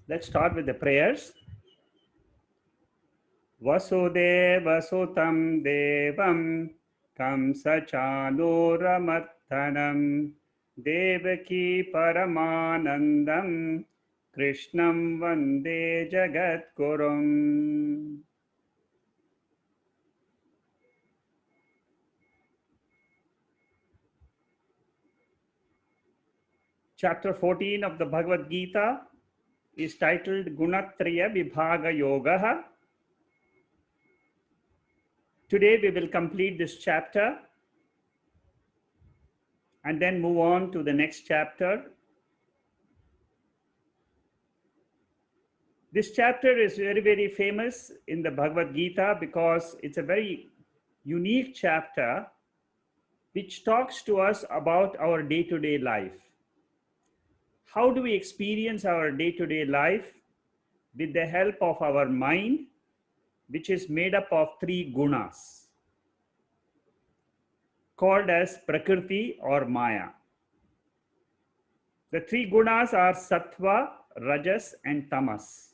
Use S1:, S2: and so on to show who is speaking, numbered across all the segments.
S1: Let's start with the prayers. Vasudeva sutam devam kamsachanuramarthanam devaki paramanandam krishnam vande jagatgurum. Chapter 14 of the Bhagavad Gita is titled Gunatraya Vibhaga Yoga. Today we will complete this chapter and then move on to the next chapter. This chapter is very, very famous in the Bhagavad Gita because it's a very unique chapter which talks to us about our day-to-day life. How do we experience our day-to-day life? With the help of our mind, which is made up of three gunas, called as Prakriti or Maya. The three gunas are Sattva, Rajas, and Tamas.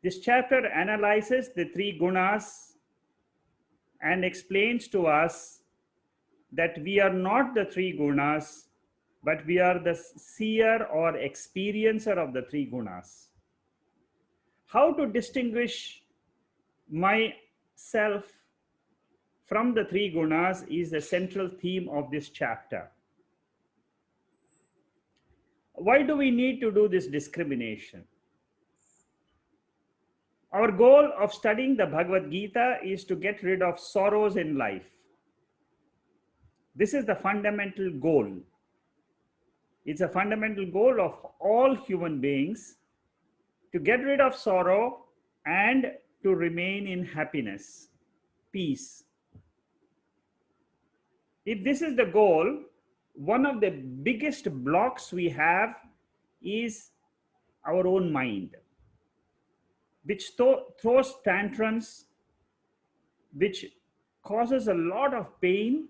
S1: This chapter analyzes the three gunas and explains to us that we are not the three gunas, but we are the seer or experiencer of the three gunas. How to distinguish myself from the three gunas is the central theme of this chapter. Why do we need to do this discrimination? Our goal of studying the Bhagavad Gita is to get rid of sorrows in life. This is the fundamental goal. It's a fundamental goal of all human beings to get rid of sorrow and to remain in happiness, peace. If this is the goal, one of the biggest blocks we have is our own mind, which throws tantrums, which causes a lot of pain.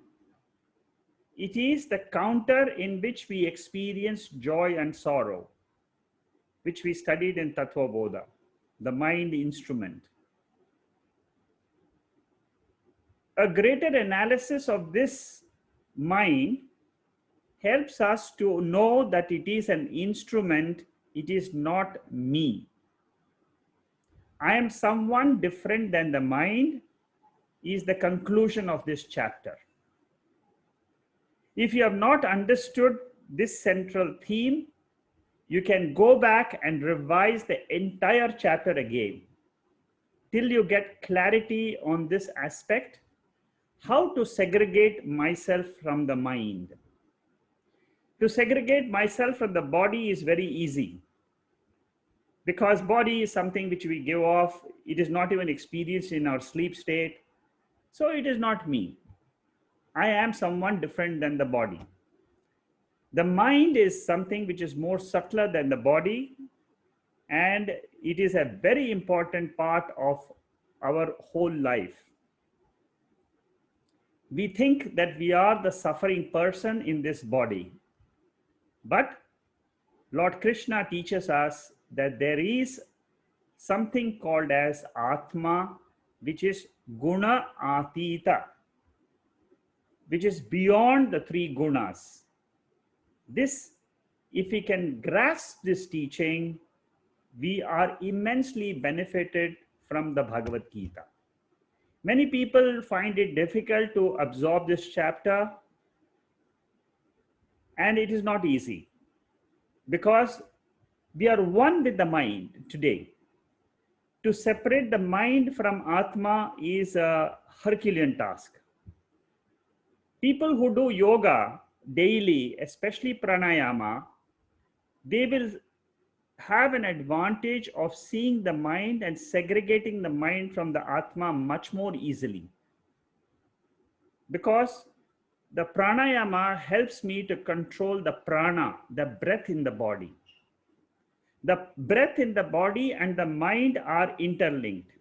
S1: It is the counter in which we experience joy and sorrow, which we studied in Tattva Bodha, the mind instrument. A greater analysis of this mind helps us to know that it is an instrument, it is not me. I am someone different than the mind is the conclusion of this chapter. If you have not understood this central theme, you can go back and revise the entire chapter again till you get clarity on this aspect, how to segregate myself from the mind. To segregate myself from the body is very easy because body is something which we give off. It is not even experienced in our sleep state. So it is not me. I am someone different than the body. The mind is something which is more subtler than the body, and it is a very important part of our whole life. We think that we are the suffering person in this body, but Lord Krishna teaches us that there is something called as Atma, which is guna atita, which is beyond the three gunas. This, if we can grasp this teaching, we are immensely benefited from the Bhagavad Gita. Many people find it difficult to absorb this chapter, and it is not easy because we are one with the mind today. To separate the mind from Atma is a Herculean task. People who do yoga daily, especially pranayama, they will have an advantage of seeing the mind and segregating the mind from the Atma much more easily. Because the pranayama helps me to control the prana, the breath in the body. The breath in the body and the mind are interlinked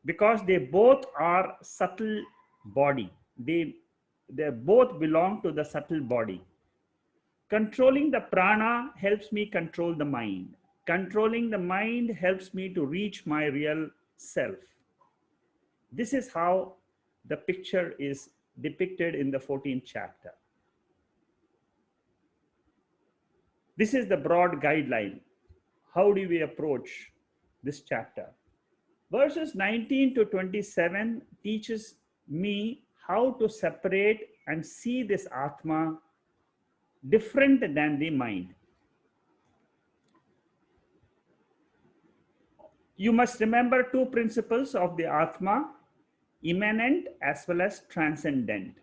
S1: because they both are subtle body. They both belong to the subtle body. Controlling the prana helps me control the mind. Controlling the mind helps me to reach my real self. This is how the picture is depicted in the 14th chapter. This is the broad guideline. How do we approach this chapter? Verses 19 to 27 teaches me how to separate and see this Atma different than the mind. You must remember two principles of the Atma, immanent as well as transcendent.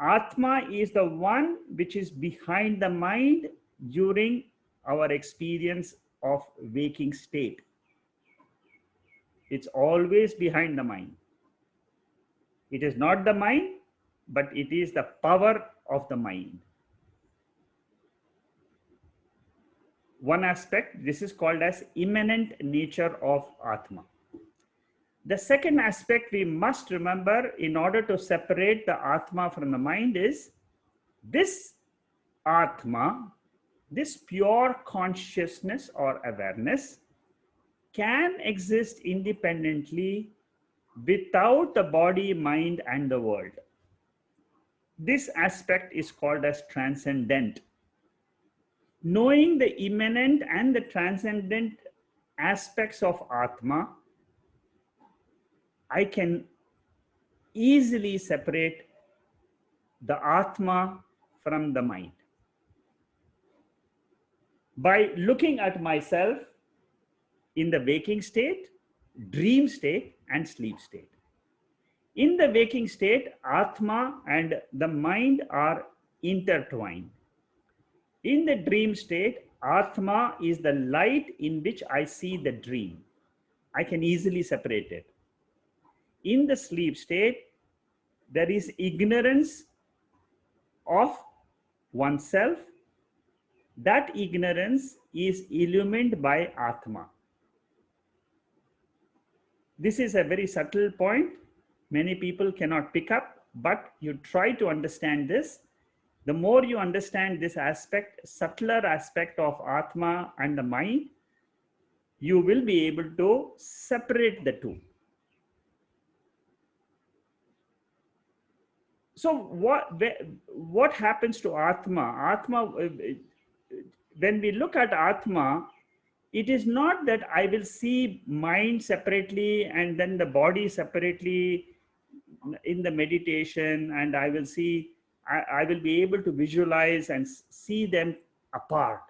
S1: Atma is the one which is behind the mind during our experience of waking state. It's always behind the mind. It is not the mind, but it is the power of the mind. One aspect, this is called as immanent nature of Atma. The second aspect we must remember in order to separate the Atma from the mind is this Atma, this pure consciousness or awareness can exist independently without the body, mind, and the world. This aspect is called as transcendent. Knowing the immanent and the transcendent aspects of Atma, I can easily separate the Atma from the mind. By looking at myself in the waking state, dream state, and sleep state. In the waking state, Atma and the mind are intertwined. In the dream state, Atma is the light in which I see the dream. I can easily separate it. In the sleep state, there is ignorance of oneself. That ignorance is illumined by Atma. This is a very subtle point. Many people cannot pick up, but you try to understand this. The more you understand this aspect, subtler aspect of Atma and the mind, you will be able to separate the two. So what happens to Atma? Atma, when we look at Atma, it is not that I will see mind separately and then the body separately in the meditation, and I will see, I will be able to visualize and see them apart.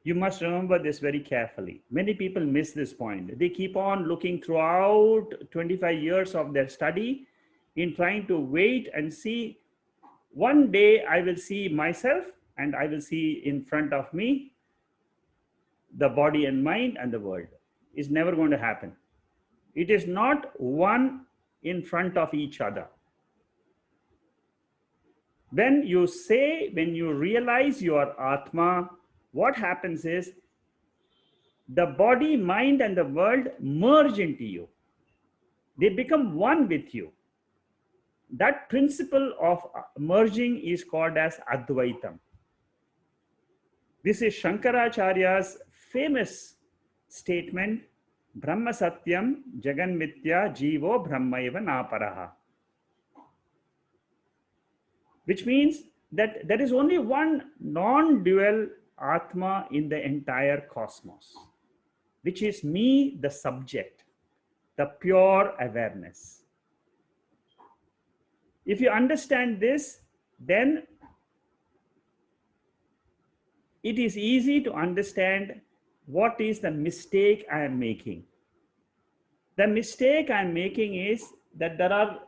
S1: You must remember this very carefully. Many people miss this point. They keep on looking throughout 25 years of their study in trying to wait and see, one day I will see myself and I will see in front of me the body and mind and the world. Is never going to happen. It is not one in front of each other. When you realize your Atma, what happens is the body, mind, and the world merge into you. They become one with you. That principle of merging is called as Advaitam. This is Shankaracharya's famous statement, Brahma Satyam Jagan Mithya Jivo Brahmaiva Naparaha. Which means that there is only one non-dual Atma in the entire cosmos, which is me, the subject, the pure awareness. If you understand this, then it is easy to understand what is the mistake I am making. The mistake I am making is that there are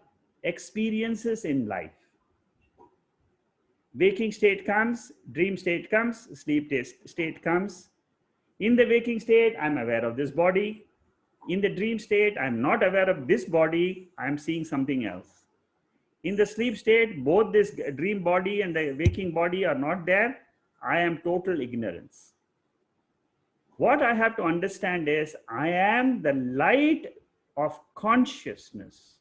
S1: experiences in life. Waking state comes, dream state comes, sleep state comes. In the waking state, I'm aware of this body. In the dream state, I'm not aware of this body, I'm seeing something else. In the sleep state, both this dream body and the waking body are not there. I am total ignorance. What I have to understand is I am the light of consciousness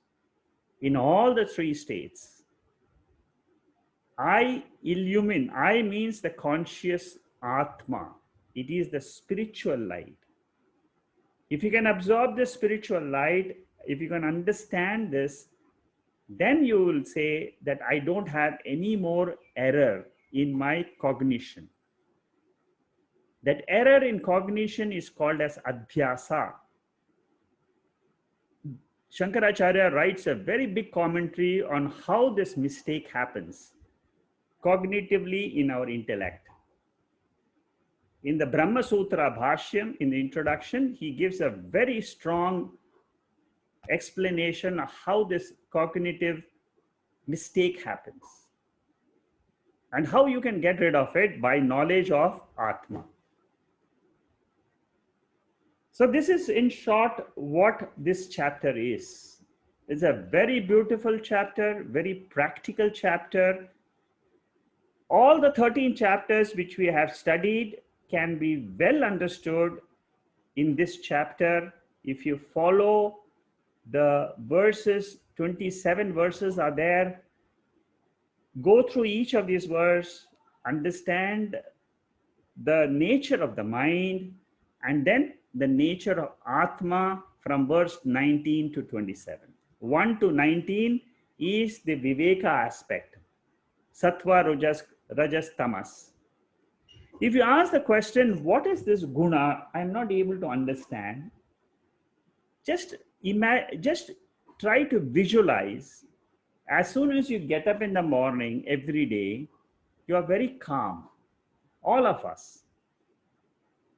S1: in all the three states. I illumine. I means the conscious Atma. It is the spiritual light. If you can absorb the spiritual light, if you can understand this, then you will say that I don't have any more error in my cognition. That error in cognition is called as adhyasa. Shankaracharya writes a very big commentary on how this mistake happens cognitively in our intellect. In the Brahma Sutra Bhashyam, in the introduction, he gives a very strong explanation of how this cognitive mistake happens and how you can get rid of it by knowledge of Atma. So this is in short what this chapter is. It's a very beautiful chapter, very practical chapter. All the 13 chapters which we have studied can be well understood in this chapter if you follow the verses. 27 verses are there. Go through each of these verses, understand the nature of the mind, and then the nature of Atma from verse 19 to 27. 1 to 19 is the Viveka aspect, Sattva, Rajas, Tamas. If you ask the question, what is this guna? I'm not able to understand. Just try to visualize. As soon as you get up in the morning every day, you are very calm. All of us.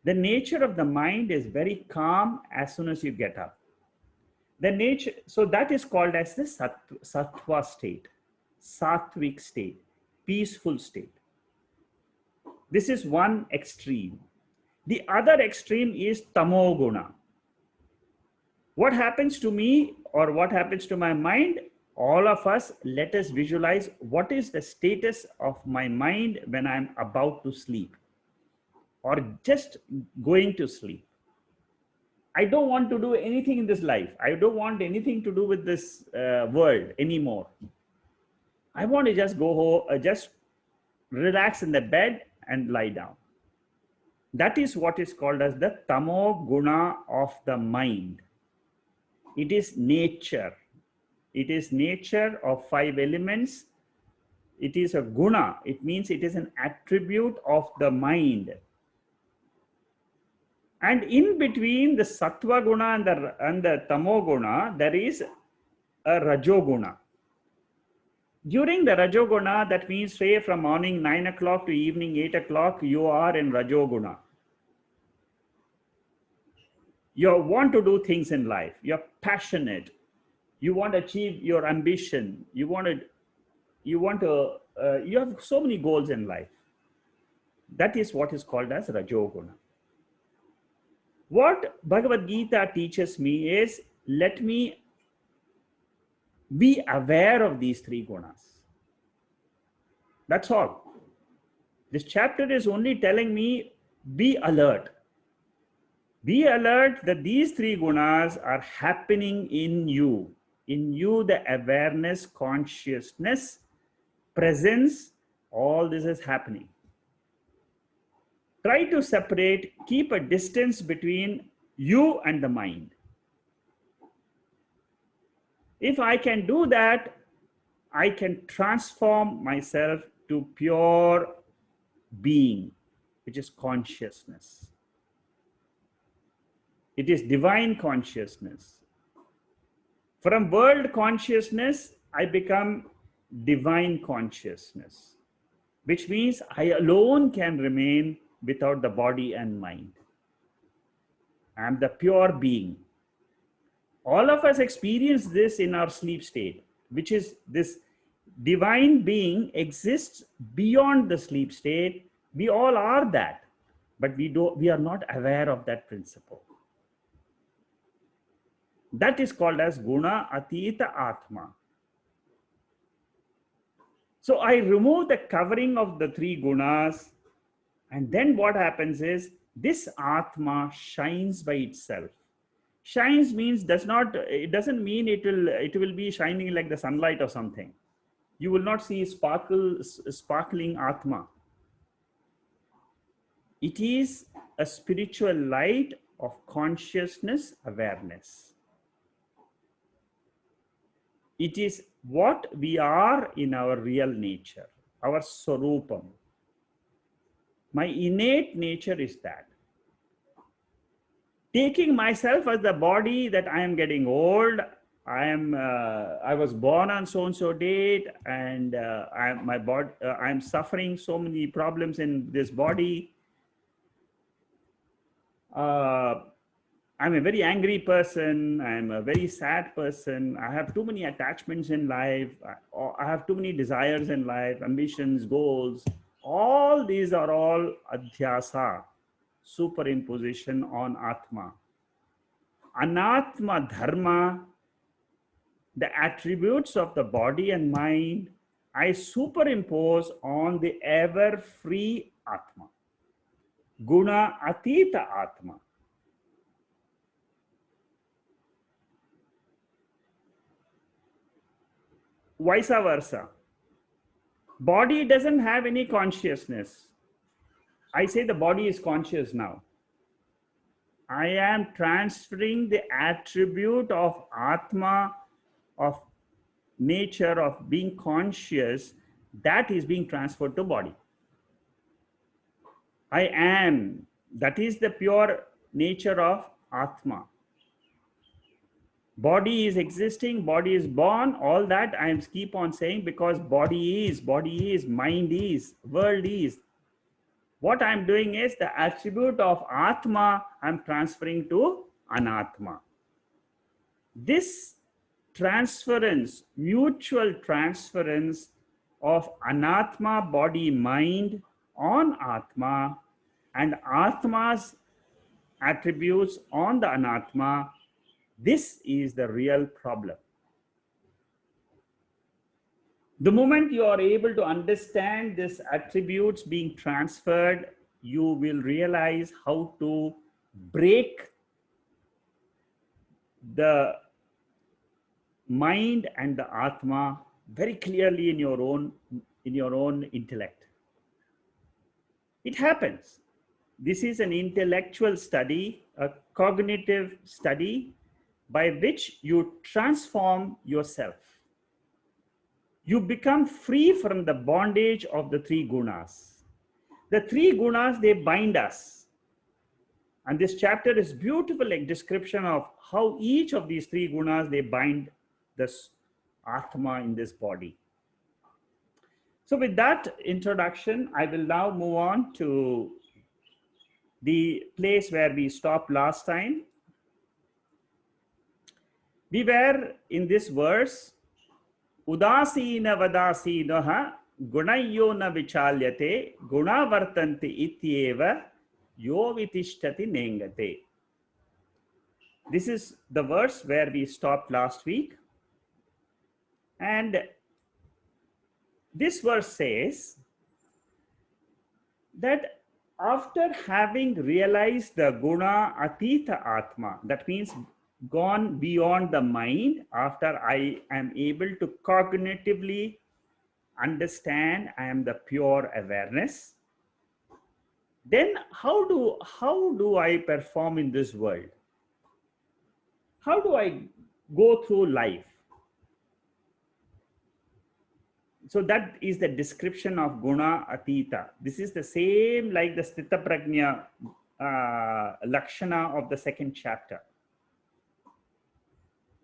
S1: The nature of the mind is very calm as soon as you get up. The nature, so that is called as the sattva state, sattvic state, peaceful state. This is one extreme. The other extreme is tamoguna. What happens to me or what happens to my mind? All of us, let us visualize what is the status of my mind when I'm about to sleep or just going to sleep. I don't want to do anything in this life. I don't want anything to do with this world anymore. I want to just go home, just relax in the bed and lie down. That is what is called as the tamo guna of the mind. It is nature. It is nature of 5 elements. It is a guna. It means it is an attribute of the mind. And in between the sattva guna and the tamo guna, there is a rajoguna. During the rajoguna, that means say from morning 9 o'clock to evening 8 o'clock, you are in rajoguna. You want to do things in life. You're passionate. You want to achieve your ambition. You have so many goals in life. That is what is called as rajoguna. What Bhagavad Gita teaches me is, let me be aware of these 3 gunas. That's all. This chapter is only telling me, be alert. Be alert that these 3 gunas are happening in you. In you, the awareness, consciousness, presence, all this is happening. Try to separate, keep a distance between you and the mind. If I can do that, I can transform myself to pure being, which is consciousness. It is divine consciousness. From world consciousness, I become divine consciousness, which means I alone can remain without the body and mind. I am the pure being. All of us experience this in our sleep state, which is this divine being exists beyond the sleep state. We all are that, but we are not aware of that principle. That is called as guna atita atma. So I remove the covering of the 3 gunas, and then what happens is this atma shines by itself. Shines means it doesn't mean it will be shining like the sunlight or something. You will not see sparkling atma. It is a spiritual light of consciousness awareness. It is what we are in our real nature, our swarupam. My innate nature is that. Taking myself as the body, that I am getting old, I was born on so and so date, and I'm suffering so many problems in this body. I'm a very angry person. I'm a very sad person. I have too many attachments in life. I have too many desires in life, ambitions, goals. All these are all adhyasa, superimposition on Atma. Anatma dharma, the attributes of the body and mind, I superimpose on the ever free Atma. Guna atita Atma. Vice versa. Body doesn't have any consciousness. I say the body is conscious now. I am transferring the attribute of Atma, of nature, of being conscious, that is being transferred to body. I am, that is the pure nature of Atma. Body is existing, body is born, all that I am keep on saying, because body is, mind is, world is. What I'm doing is the attribute of Atma I'm transferring to Anatma. This transference, mutual transference of Anatma body mind on Atma and Atma's attributes on the Anatma, this is the real problem. The moment you are able to understand these attributes being transferred, you will realize how to break the mind and the Atma very clearly in your own intellect. It happens. This is an intellectual study, a cognitive study by which you transform yourself. You become free from the bondage of the three gunas. The three gunas, they bind us. And this chapter is beautiful description of how each of these three gunas, they bind this Atma in this body. So with that introduction, I will now move on to the place where we stopped last time. We were in this verse, Udasina vadasinaha gunayyo na vichalyate gunavartanti ityeva yo vitishtati nengate. This is the verse where we stopped last week. And this verse says that after having realized the guna atita Atma, that means gone beyond the mind, after I am able to cognitively understand I am the pure awareness, then how do I perform in this world? How do I go through life? So that is the description of guna atita. This is the same like the sthita prajna lakshana of the second chapter.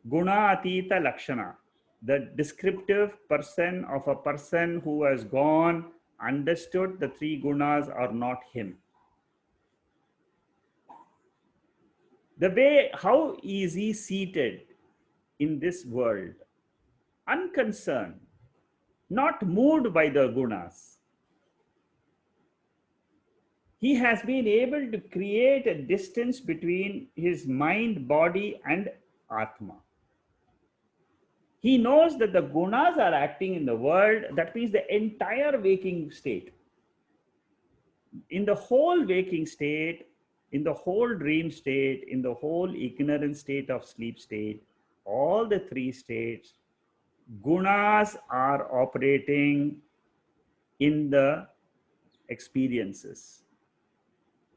S1: Guna atita lakshana, the descriptive person of a person who has gone, understood the three gunas are not him. The way, how is he seated in this world? Unconcerned, not moved by the gunas. He has been able to create a distance between his mind, body, and Atma. He knows that the gunas are acting in the world. That means the entire waking state. In the whole waking state, in the whole dream state, in the whole ignorant state of sleep state, all the three states, gunas are operating in the experiences.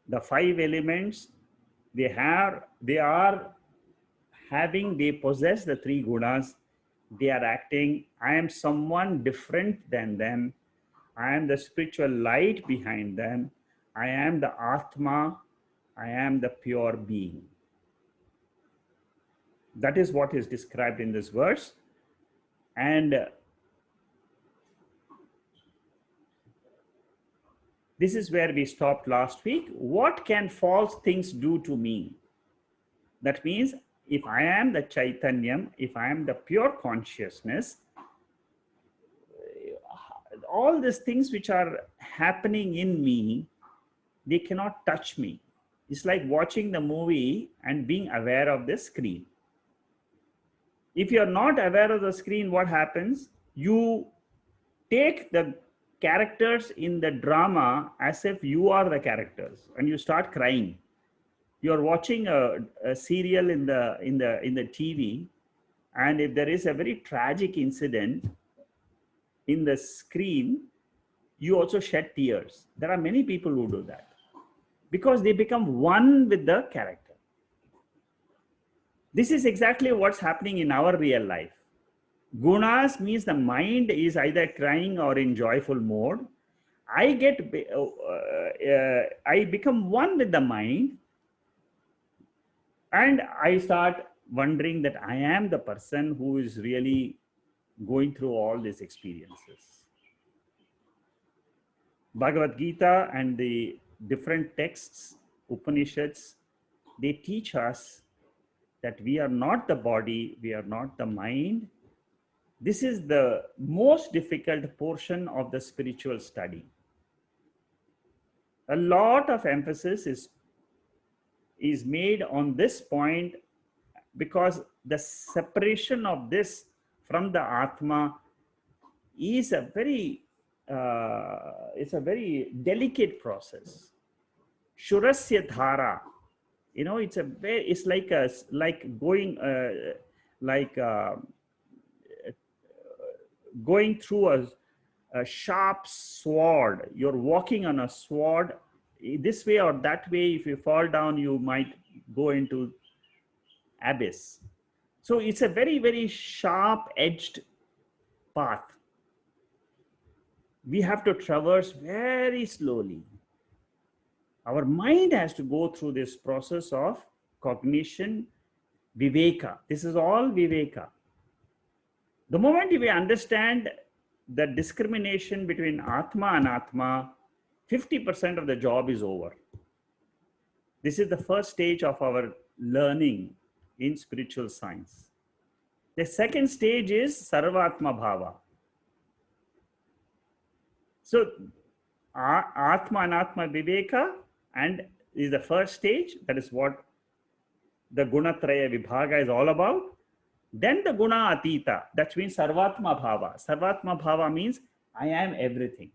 S1: The five elements, they possess the three gunas. They are acting, I am someone different than them. I am the spiritual light behind them. I am the Atma. I am the pure being. That is what is described in this verse. And this is where we stopped last week. What can false things do to me? That means if I am the Chaitanyam, if I am the pure consciousness, all these things which are happening in me, they cannot touch me. It's like watching the movie and being aware of the screen. If you're not aware of the screen, what happens? You take the characters in the drama as if you are the characters, and you start crying. You're watching a serial in the TV, and if there is a very tragic incident in the screen, you also shed tears. There are many people who do that because they become one with the character. This is exactly what's happening in our real life. Gunas means the mind is either crying or in joyful mode. I become one with the mind, and I start wondering that I am the person who is really going through all these experiences. Bhagavad Gita and the different texts, Upanishads, they teach us that we are not the body, we are not the mind. This is the most difficult portion of the spiritual study. A lot of emphasis is made on this point because the separation of this from the Atma is a very delicate process. Shurasya dhara, it's going through a sharp sword. You're walking on a sword this way or that way. If you fall down, you might go into abyss. So it's a very, very sharp edged path. We have to traverse very slowly. Our mind has to go through this process of cognition, viveka. This is all viveka. The moment we understand the discrimination between Atma and Atma, 50% of the job is over. This is the first stage of our learning in spiritual science. The second stage is Sarvatma Bhava. So Atma and Atma Viveka and is the first stage. That is what the Gunatraya Vibhaga is all about. Then the Guna Atita, that means Sarvatma Bhava. Sarvatma Bhava means I am everything.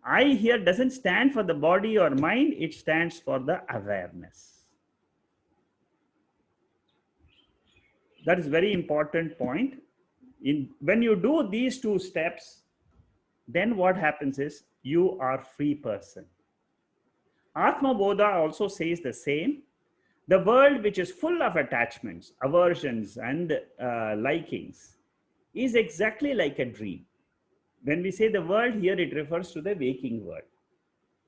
S1: I here doesn't stand for the body or mind, it stands for the awareness. That is very important point. When you do these two steps, then what happens is you are free person. Atma Bodha also says the same. The world which is full of attachments, aversions and likings is exactly like a dream. When we say the world here, it refers to the waking world.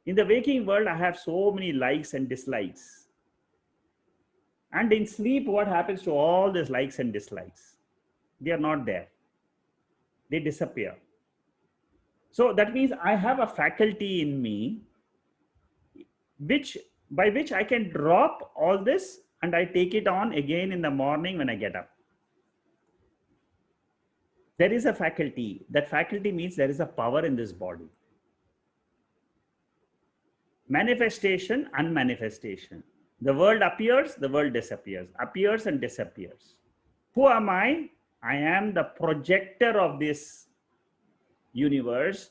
S1: In the waking world, I have so many likes and dislikes. And in sleep, what happens to all these likes and dislikes? They are not there. They disappear. So that means I have a faculty in me by which I can drop all this and I take it on again in the morning when I get up. There is a faculty. That faculty means there is a power in this body. Manifestation, unmanifestation. The world appears, the world disappears, appears and disappears. Who am I? I am the projector of this universe,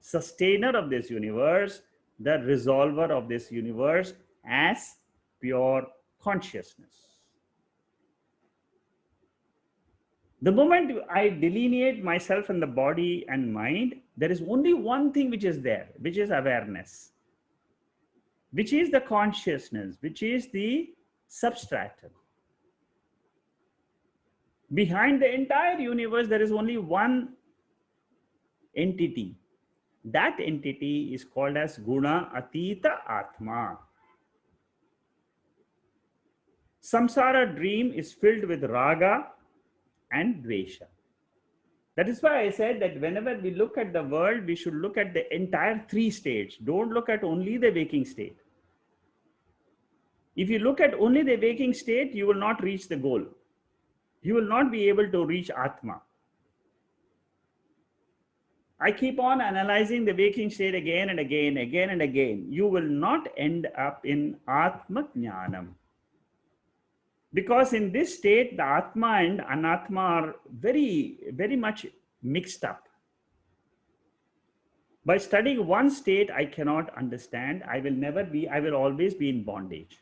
S1: sustainer of this universe, the resolver of this universe as pure consciousness. The moment I delineate myself in the body and mind, there is only one thing which is there, which is awareness. which is the consciousness, which is the substratum. Behind the entire universe, there is only one entity. That entity is called as guna atita Atma. Samsara dream is filled with raga and dvesha. That is why I said that whenever we look at the world, we should look at the entire three states. Don't look at only the waking state. If you look at only the waking state, you will not reach the goal. You will not be able to reach Atma. I keep on analyzing the waking state again and again, again and again. You will not end up in Atma Jnanam. Because in this state, the Atma and Anatma are very, very much mixed up. By studying one state, I cannot understand. I will always be in bondage.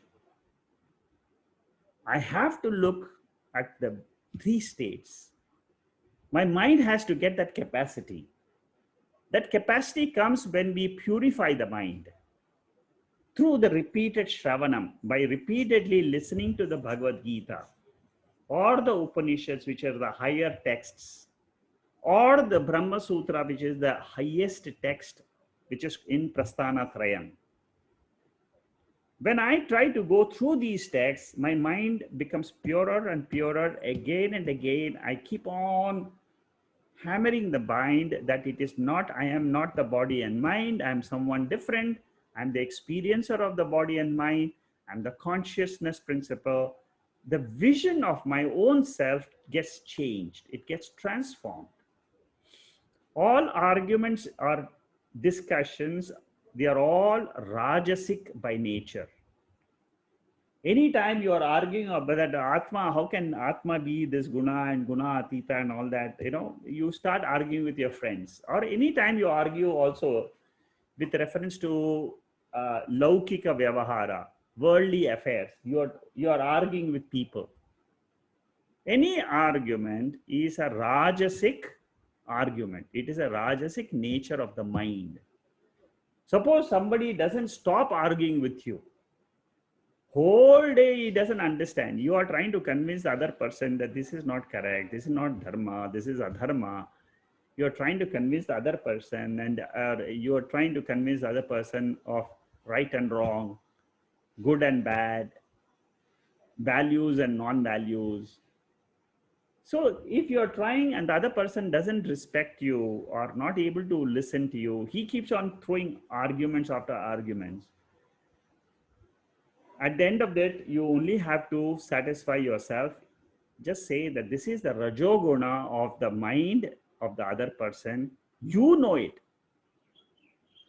S1: I have to look at the three states. My mind has to get that capacity. That capacity comes when we purify the mind through the repeated Shravanam, by repeatedly listening to the Bhagavad Gita or the Upanishads, which are the higher texts, or the Brahma Sutra, which is the highest text, which is in Prasthana Trayam. When I try to go through these texts, my mind becomes purer and purer again and again. I keep on hammering the mind that it is not, I am not the body and mind, I am someone different. I'm the experiencer of the body and mind. I'm the consciousness principle. The vision of my own self gets changed. It gets transformed. All arguments or discussions, they are all rajasic by nature. Anytime you are arguing about that Atma, how can Atma be this guna and guna atita and all that, you start arguing with your friends. Or anytime you argue also with reference to laukika vyavahara, worldly affairs, you are arguing with people. Any argument is a rajasic argument. It is a rajasic nature of the mind. Suppose somebody doesn't stop arguing with you. Whole day he doesn't understand. You are trying to convince the other person that this is not correct, this is not dharma, this is adharma. You are trying to convince the other person, and you are trying to convince the other person of right and wrong, good and bad, values and non-values. So if you are trying and the other person doesn't respect you or not able to listen to you, he keeps on throwing arguments after arguments. At the end of that, you only have to satisfy yourself. Just say that this is the rajoguna of the mind of the other person. You know it.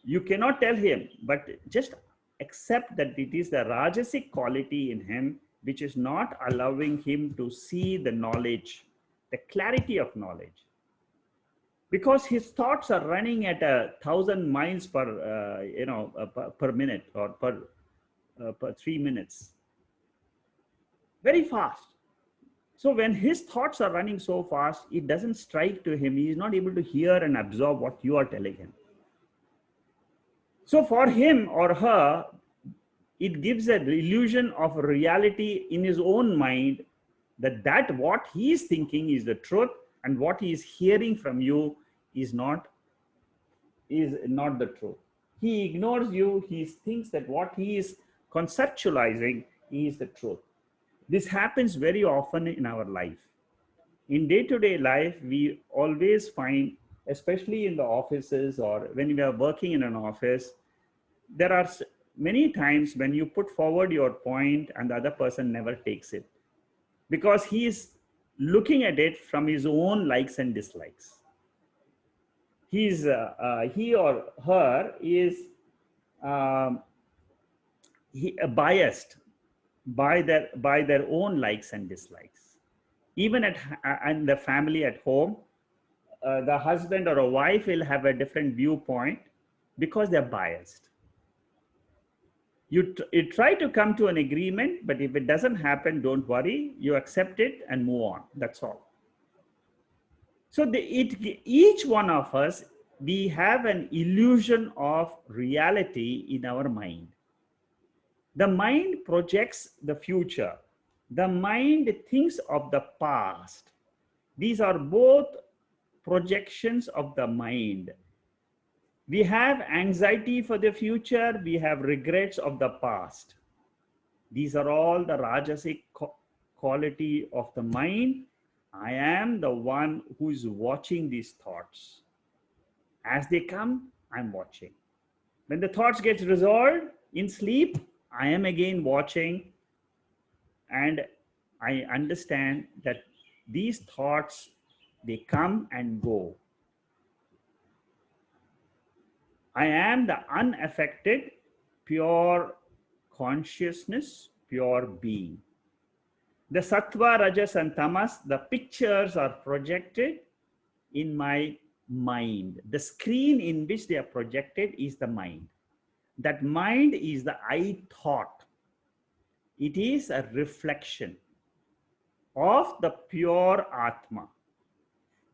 S1: You cannot tell him, but just accept that it is the rajasic quality in him which is not allowing him to see the knowledge, the clarity of knowledge. Because his thoughts are running at 1,000 miles per minute or per 3 minutes. Very fast. So when his thoughts are running so fast, it doesn't strike to him. He is not able to hear and absorb what you are telling him. So for him or her, it gives an illusion of reality in his own mind that what he is thinking is the truth, and what he is hearing from you is not the truth. He ignores you. He thinks that what he is conceptualizing is the truth. This happens very often in our life. In day-to-day life, we always find, especially in the offices or when we are working in an office, there are many times when you put forward your point and the other person never takes it, because he is looking at it from his own likes and dislikes. He or her is biased by their own likes and dislikes. Even and the family at home, the husband or a wife will have a different viewpoint because they're biased. You try to come to an agreement, but if it doesn't happen, don't worry. You accept it and move on. That's all. So each one of us, we have an illusion of reality in our mind. The mind projects the future. The mind thinks of the past. These are both projections of the mind. We have anxiety for the future. We have regrets of the past. These are all the rajasic quality of the mind. I am the one who is watching these thoughts. As they come, I'm watching. When the thoughts get resolved in sleep, I am again watching, and I understand that these thoughts, they come and go. I am the unaffected, pure consciousness, pure being. The Sattva, Rajas, and Tamas, the pictures are projected in my mind. The screen in which they are projected is the mind. That mind is the I thought. It is a reflection of the pure Atma.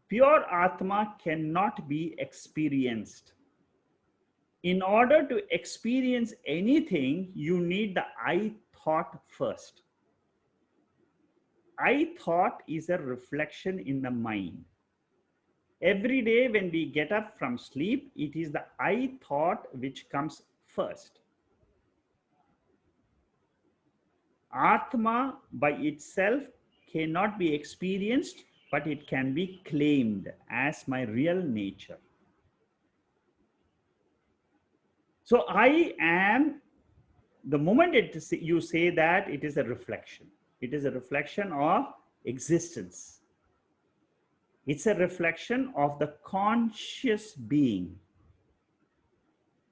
S1: Pure Atma cannot be experienced. In order to experience anything, you need the I thought first. I thought is a reflection in the mind. Every day when we get up from sleep, it is the I thought which comes first. Atma by itself cannot be experienced, but it can be claimed as my real nature. So I am, the moment you say that, it is a reflection. It is a reflection of existence. It's a reflection of the conscious being.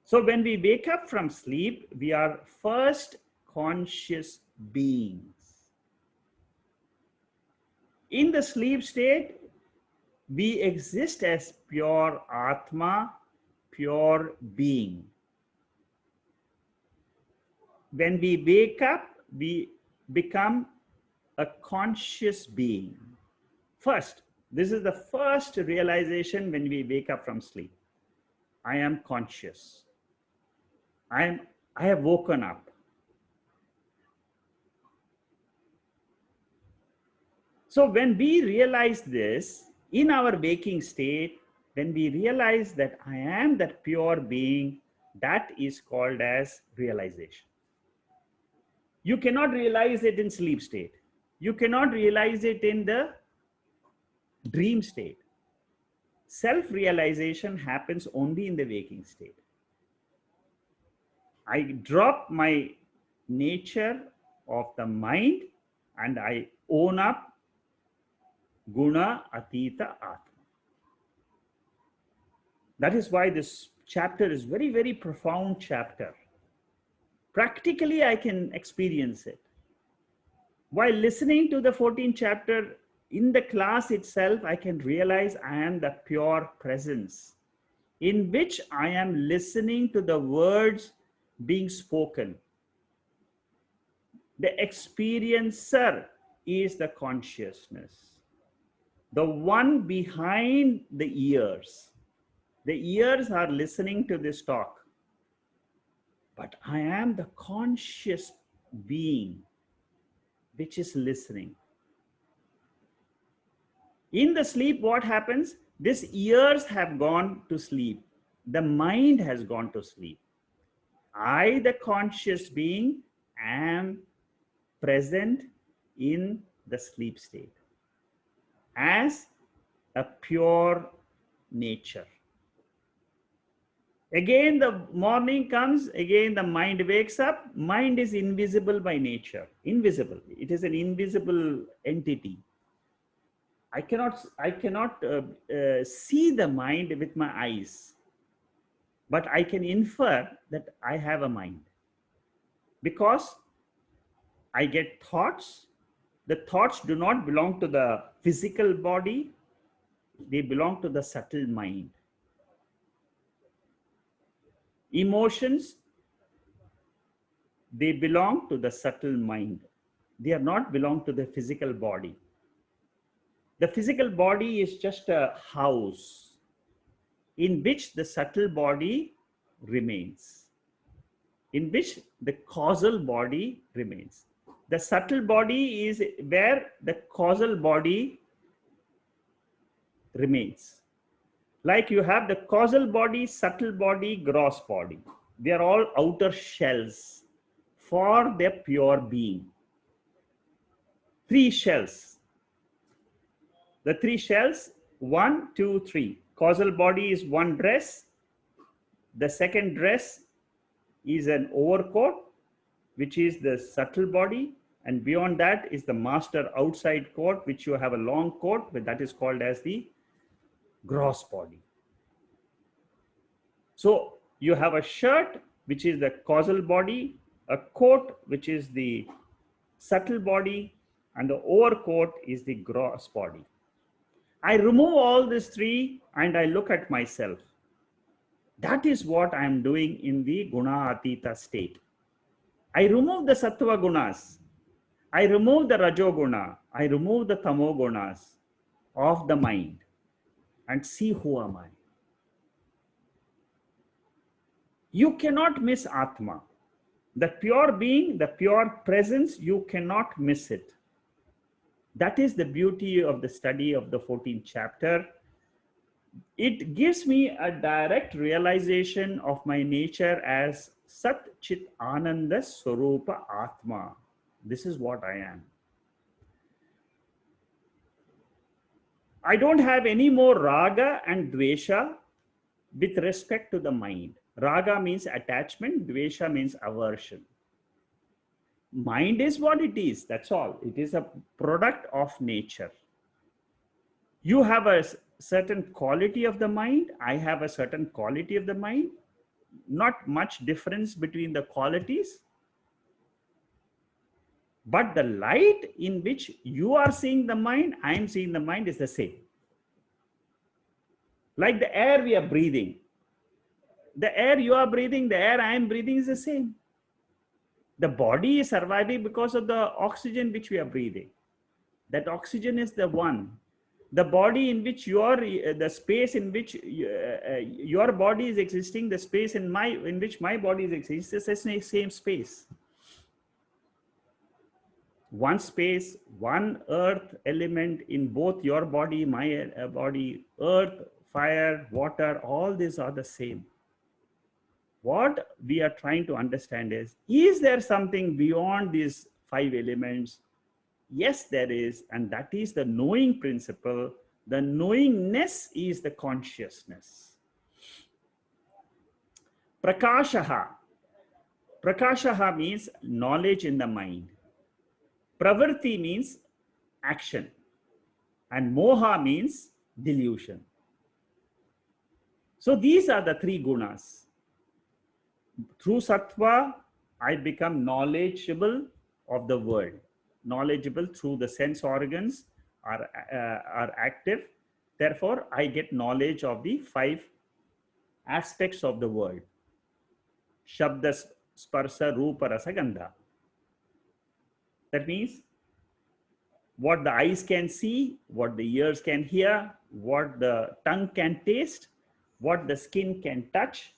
S1: So when we wake up from sleep, we are first conscious beings. In the sleep state, we exist as pure Atma, pure being. When we wake up, we become a conscious being. First, this is the first realization when we wake up from sleep. I am conscious. I have woken up. So when we realize this in our waking state, when we realize that I am that pure being, that is called as realization. You cannot realize it in sleep state. You cannot realize it in the dream state. Self-realization happens only in the waking state. I drop my nature of the mind and I own up guna, atita, atma. That is why this chapter is very, very profound chapter. Practically, I can experience it. While listening to the 14th chapter in the class itself, I can realize I am the pure presence in which I am listening to the words being spoken. The experiencer is the consciousness, the one behind the ears. The ears are listening to this talk, but I am the conscious being which is listening. In the sleep, what happens? These ears have gone to sleep. The mind has gone to sleep. I, the conscious being, am present in the sleep state as a pure nature. Again, the morning comes, again the mind wakes up. Mind is invisible by nature. Invisible. It is an invisible entity. I cannot see the mind with my eyes, but I can infer that I have a mind because I get thoughts. The thoughts do not belong to the physical body. They belong to the subtle mind. Emotions, they belong to the subtle mind. They are not belong to the physical body. The physical body is just a house in which the subtle body remains. in which the causal body remains. The subtle body is where the causal body remains. Like you have the causal body, subtle body, gross body. They are all outer shells for the pure being. Three shells. The three shells, 1, 2, 3. Causal body is one dress. The second dress is an overcoat, which is the subtle body. And beyond that is the master outside coat, which you have a long coat, but that is called as the gross body. So you have a shirt, which is the causal body, a coat, which is the subtle body, and the overcoat is the gross body. I remove all these three and I look at myself. That is what I am doing in the guna atita state. I remove the satwa gunas. I remove the rajoguna. I remove the tamo gunas of the mind and see who am I. You cannot miss Atma. The pure being, the pure presence, you cannot miss it. That is the beauty of the study of the 14th chapter. It gives me a direct realization of my nature as Sat Chit Ananda Swarupa Atma. This is what I am. I don't have any more raga and dvesha with respect to the mind. Raga means attachment, dvesha means aversion. Mind is what it is, that's all. It is a product of nature. You have a certain quality of the mind, I have a certain quality of the mind. Not much difference between the qualities. But the light in which you are seeing the mind, I am seeing the mind is the same. Like the air we are breathing. The air you are breathing, the air I am breathing is the same. The body is surviving because of the oxygen which we are breathing. That oxygen is the one. The body in which you are, the space in which your body is existing, the space in which my body is existing, is the same space. One space, one earth element in both your body, my body, earth, fire, water, all these are the same. What we are trying to understand is there something beyond these 5 elements? Yes, there is, and that is the knowing principle. The knowingness is the consciousness. Prakashaha. Prakashaha means knowledge in the mind. Pravrti means action. And moha means delusion. So these are the 3 gunas. Through sattva, I become knowledgeable of the world. Knowledgeable through the sense organs are active. Therefore, I get knowledge of the 5 aspects of the world. Shabda, Sparsa, Rupa, Rasa, Gandha. That means what the eyes can see, what the ears can hear, what the tongue can taste, what the skin can touch.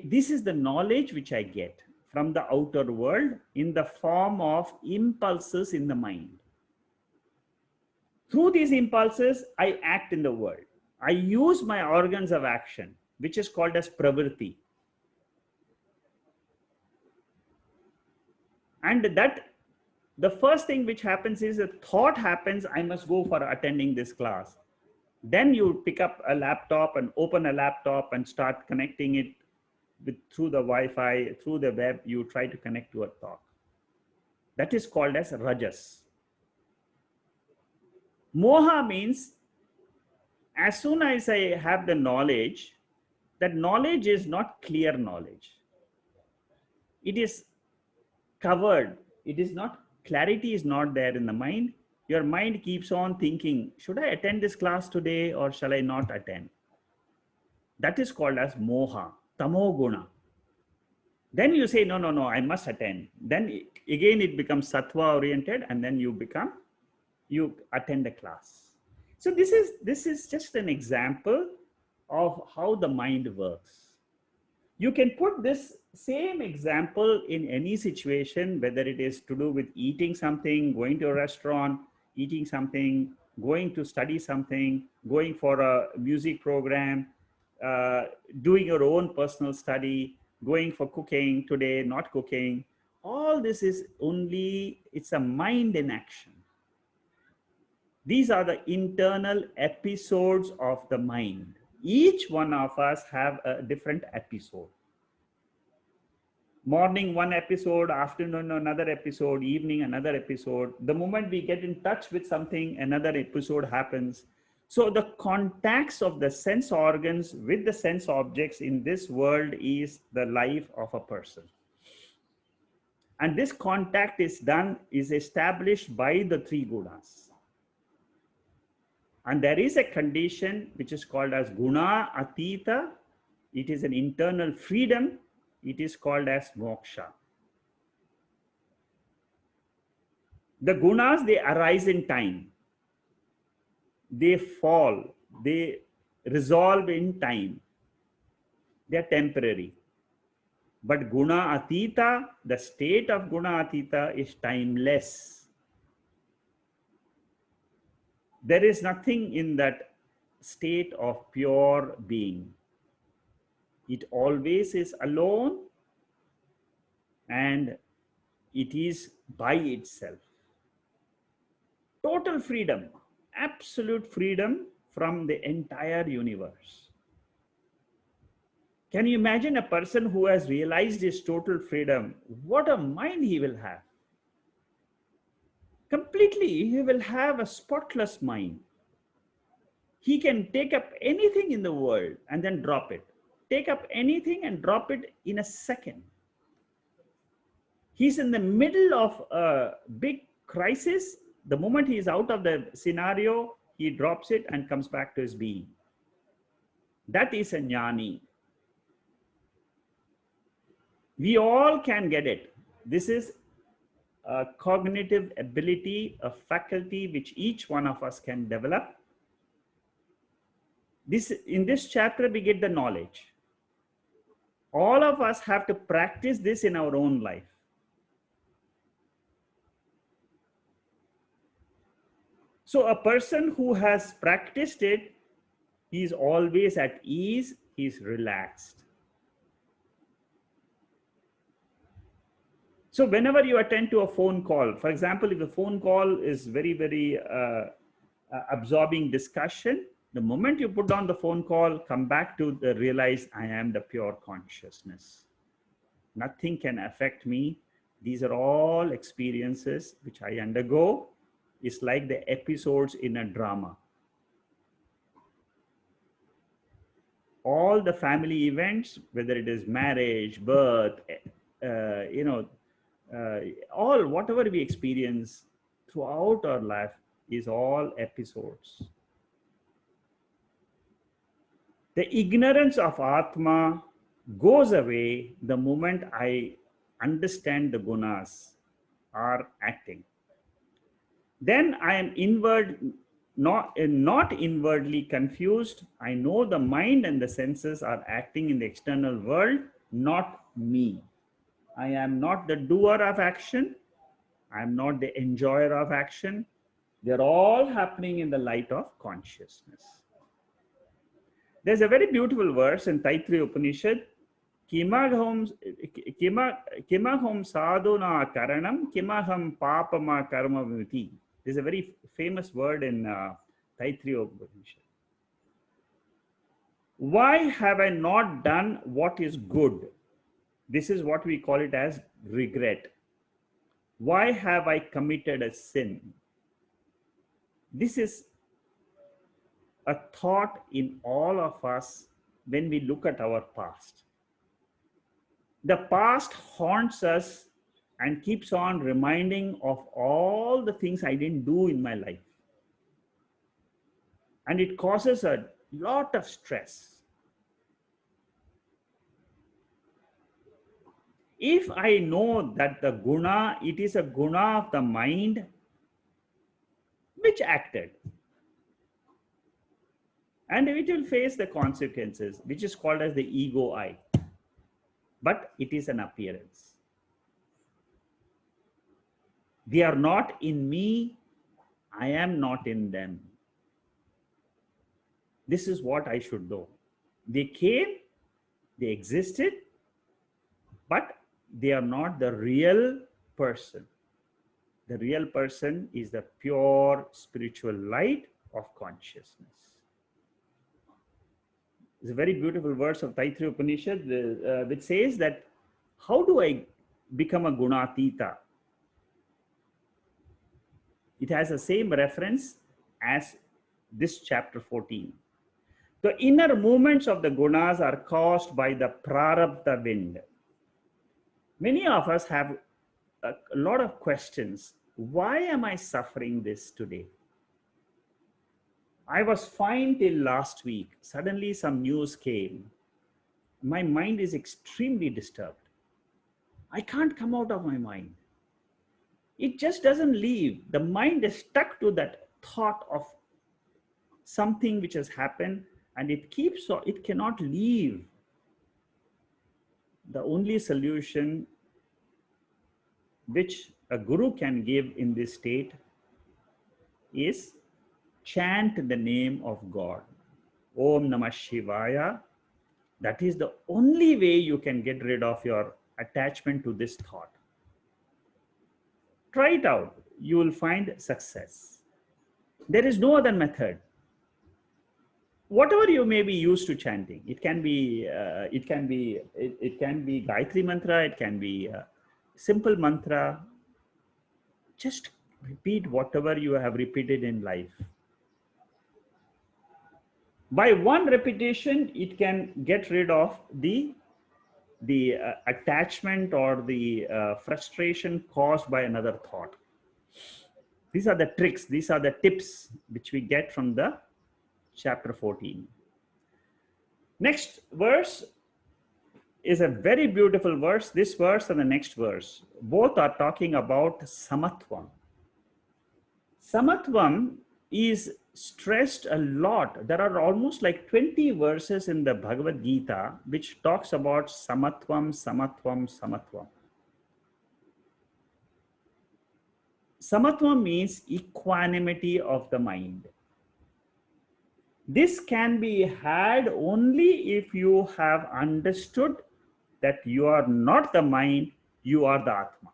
S1: This is the knowledge which I get from the outer world in the form of impulses in the mind. Through these impulses, I act in the world. I use my organs of action, which is called as pravrti. And that the first thing which happens is a thought happens, I must go for attending this class. Then you pick up a laptop and open a laptop and start connecting it through the Wi-Fi, through the web, you try to connect to a thought. That is called as rajas. Moha means as soon as I have the knowledge, that knowledge is not clear knowledge. It is covered. It is not, clarity is not there in the mind. Your mind keeps on thinking, should I attend this class today or shall I not attend? That is called as moha, tamo guna. Then you say, no, I must attend. Then again, it becomes satwa oriented, and then you attend a class. So this is just an example of how the mind works. You can put this same example in any situation, whether it is to do with eating something, going to a restaurant, eating something, going to study something, going for a music program, uh, doing your own personal study, going for cooking today, not cooking. All this is only, it's a mind in action. These are the internal episodes of the mind. Each one of us have a different episode. Morning one episode, afternoon another episode, evening another episode. The moment we get in touch with something, another episode happens. So the contacts of the sense organs with the sense objects in this world is the life of a person. And this contact is established by the three gunas. And there is a condition which is called as guna atita. It is an internal freedom. It is called as moksha. The gunas, they arise in time. They fall. They resolve in time. They are temporary. But guna atita, the state of guna atita is timeless. There is nothing in that state of pure being. It always is alone and it is by itself. Total freedom, absolute freedom from the entire universe. Can you imagine a person who has realized his total freedom? What a mind he will have. Completely, he will have a spotless mind. He can take up anything in the world and then drop it. Take up anything and drop it in a second. He's in the middle of a big crisis. The moment he is out of the scenario, he drops it and comes back to his being. That is a jnani. We all can get it. This is a cognitive ability, a faculty which each one of us can develop. In this chapter, we get the knowledge. All of us have to practice this in our own life. So a person who has practiced it, he is always at ease, he is relaxed. So whenever you attend to a phone call, for example, if the phone call is very absorbing discussion, the moment you put down the phone call, come back to the realize I am the pure consciousness. Nothing can affect me. These are all experiences which I undergo. It's like the episodes in a drama. All the family events, whether it is marriage, birth, all whatever we experience throughout our life is all episodes. The ignorance of Atma goes away the moment I understand the gunas are acting. Then I am not inwardly confused. I know the mind and the senses are acting in the external world, not me. I am not the doer of action. I am not the enjoyer of action. They're all happening in the light of consciousness. There's a very beautiful verse in Taittiriya Upanishad. Kimaham sadhuna karanam, kimaham papama karma vimiti. There's a very famous word in Taittiriya Upanishad. Why have I not done what is good? This is what we call it as regret. Why have I committed a sin? This is a thought in all of us when we look at our past. The past haunts us and keeps on reminding of all the things I didn't do in my life. And it causes a lot of stress. If I know that the guna, it is a guna of the mind which acted, and it will face the consequences, which is called as the ego I. but it is an appearance. They are not in me, I am not in them. This is what I should know. They came, they existed, but they are not the real person. The real person is the pure spiritual light of consciousness. It's a very beautiful verse of Taittiriya Upanishad which says that, how do I become a gunatita? It has the same reference as this chapter 14. The inner movements of the gunas are caused by the prarabdha wind. Many of us have a lot of questions. Why am I suffering this today? I was fine till last week. Suddenly some news came. My mind is extremely disturbed. I can't come out of my mind. It just doesn't leave. The mind is stuck to that thought of something which has happened, and it cannot leave. The only solution which a guru can give in this state is chant the name of God. Om Namah Shivaya. That is the only way you can get rid of your attachment to this thought. Try it out. You will find success. There is no other method. Whatever you may be used to chanting, it can be Gayatri mantra, it can be a simple mantra. Just repeat whatever you have repeated in life. By one repetition, it can get rid of the attachment or the frustration caused by another thought. These are the tricks, these are the tips which we get from the chapter 14. Next verse is a very beautiful verse. This verse and the next verse, both are talking about samatvam. Samatvam is stressed a lot. There are almost like 20 verses in the Bhagavad Gita which talks about samatvam, samatvam, samatvam. Samatvam means equanimity of the mind. This can be had only if you have understood that you are not the mind, you are the Atma.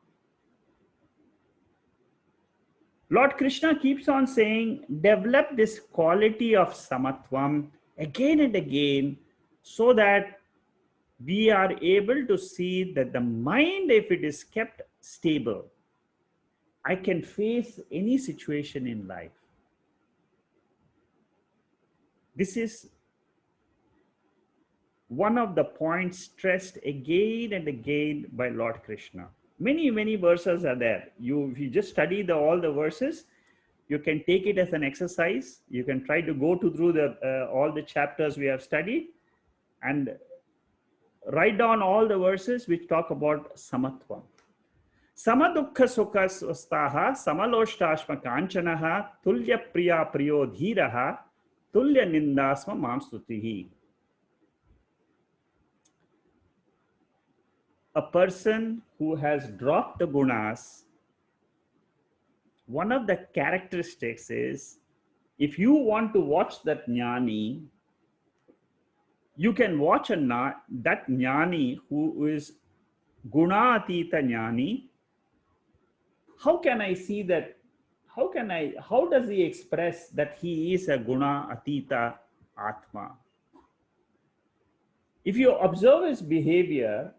S1: Lord Krishna keeps on saying, develop this quality of samatvam again and again so that we are able to see that the mind, if it is kept stable, I can face any situation in life. This is one of the points stressed again and again by Lord Krishna. Many, many verses are there. If you just study all the verses, you can take it as an exercise. You can try to go through all the chapters we have studied and write down all the verses which talk about samatvam. Samadukha sukha svastaha samaloshtasma kanchanaha tulya priya priyo dhiraha tulya nindasma mamstutihi. A person who has dropped the gunas, one of the characteristics is, if you want to watch that jnani, you can watch that jnani who is guna atita jnani. How can I see that? How does he express that he is a guna atita atma? If you observe his behavior,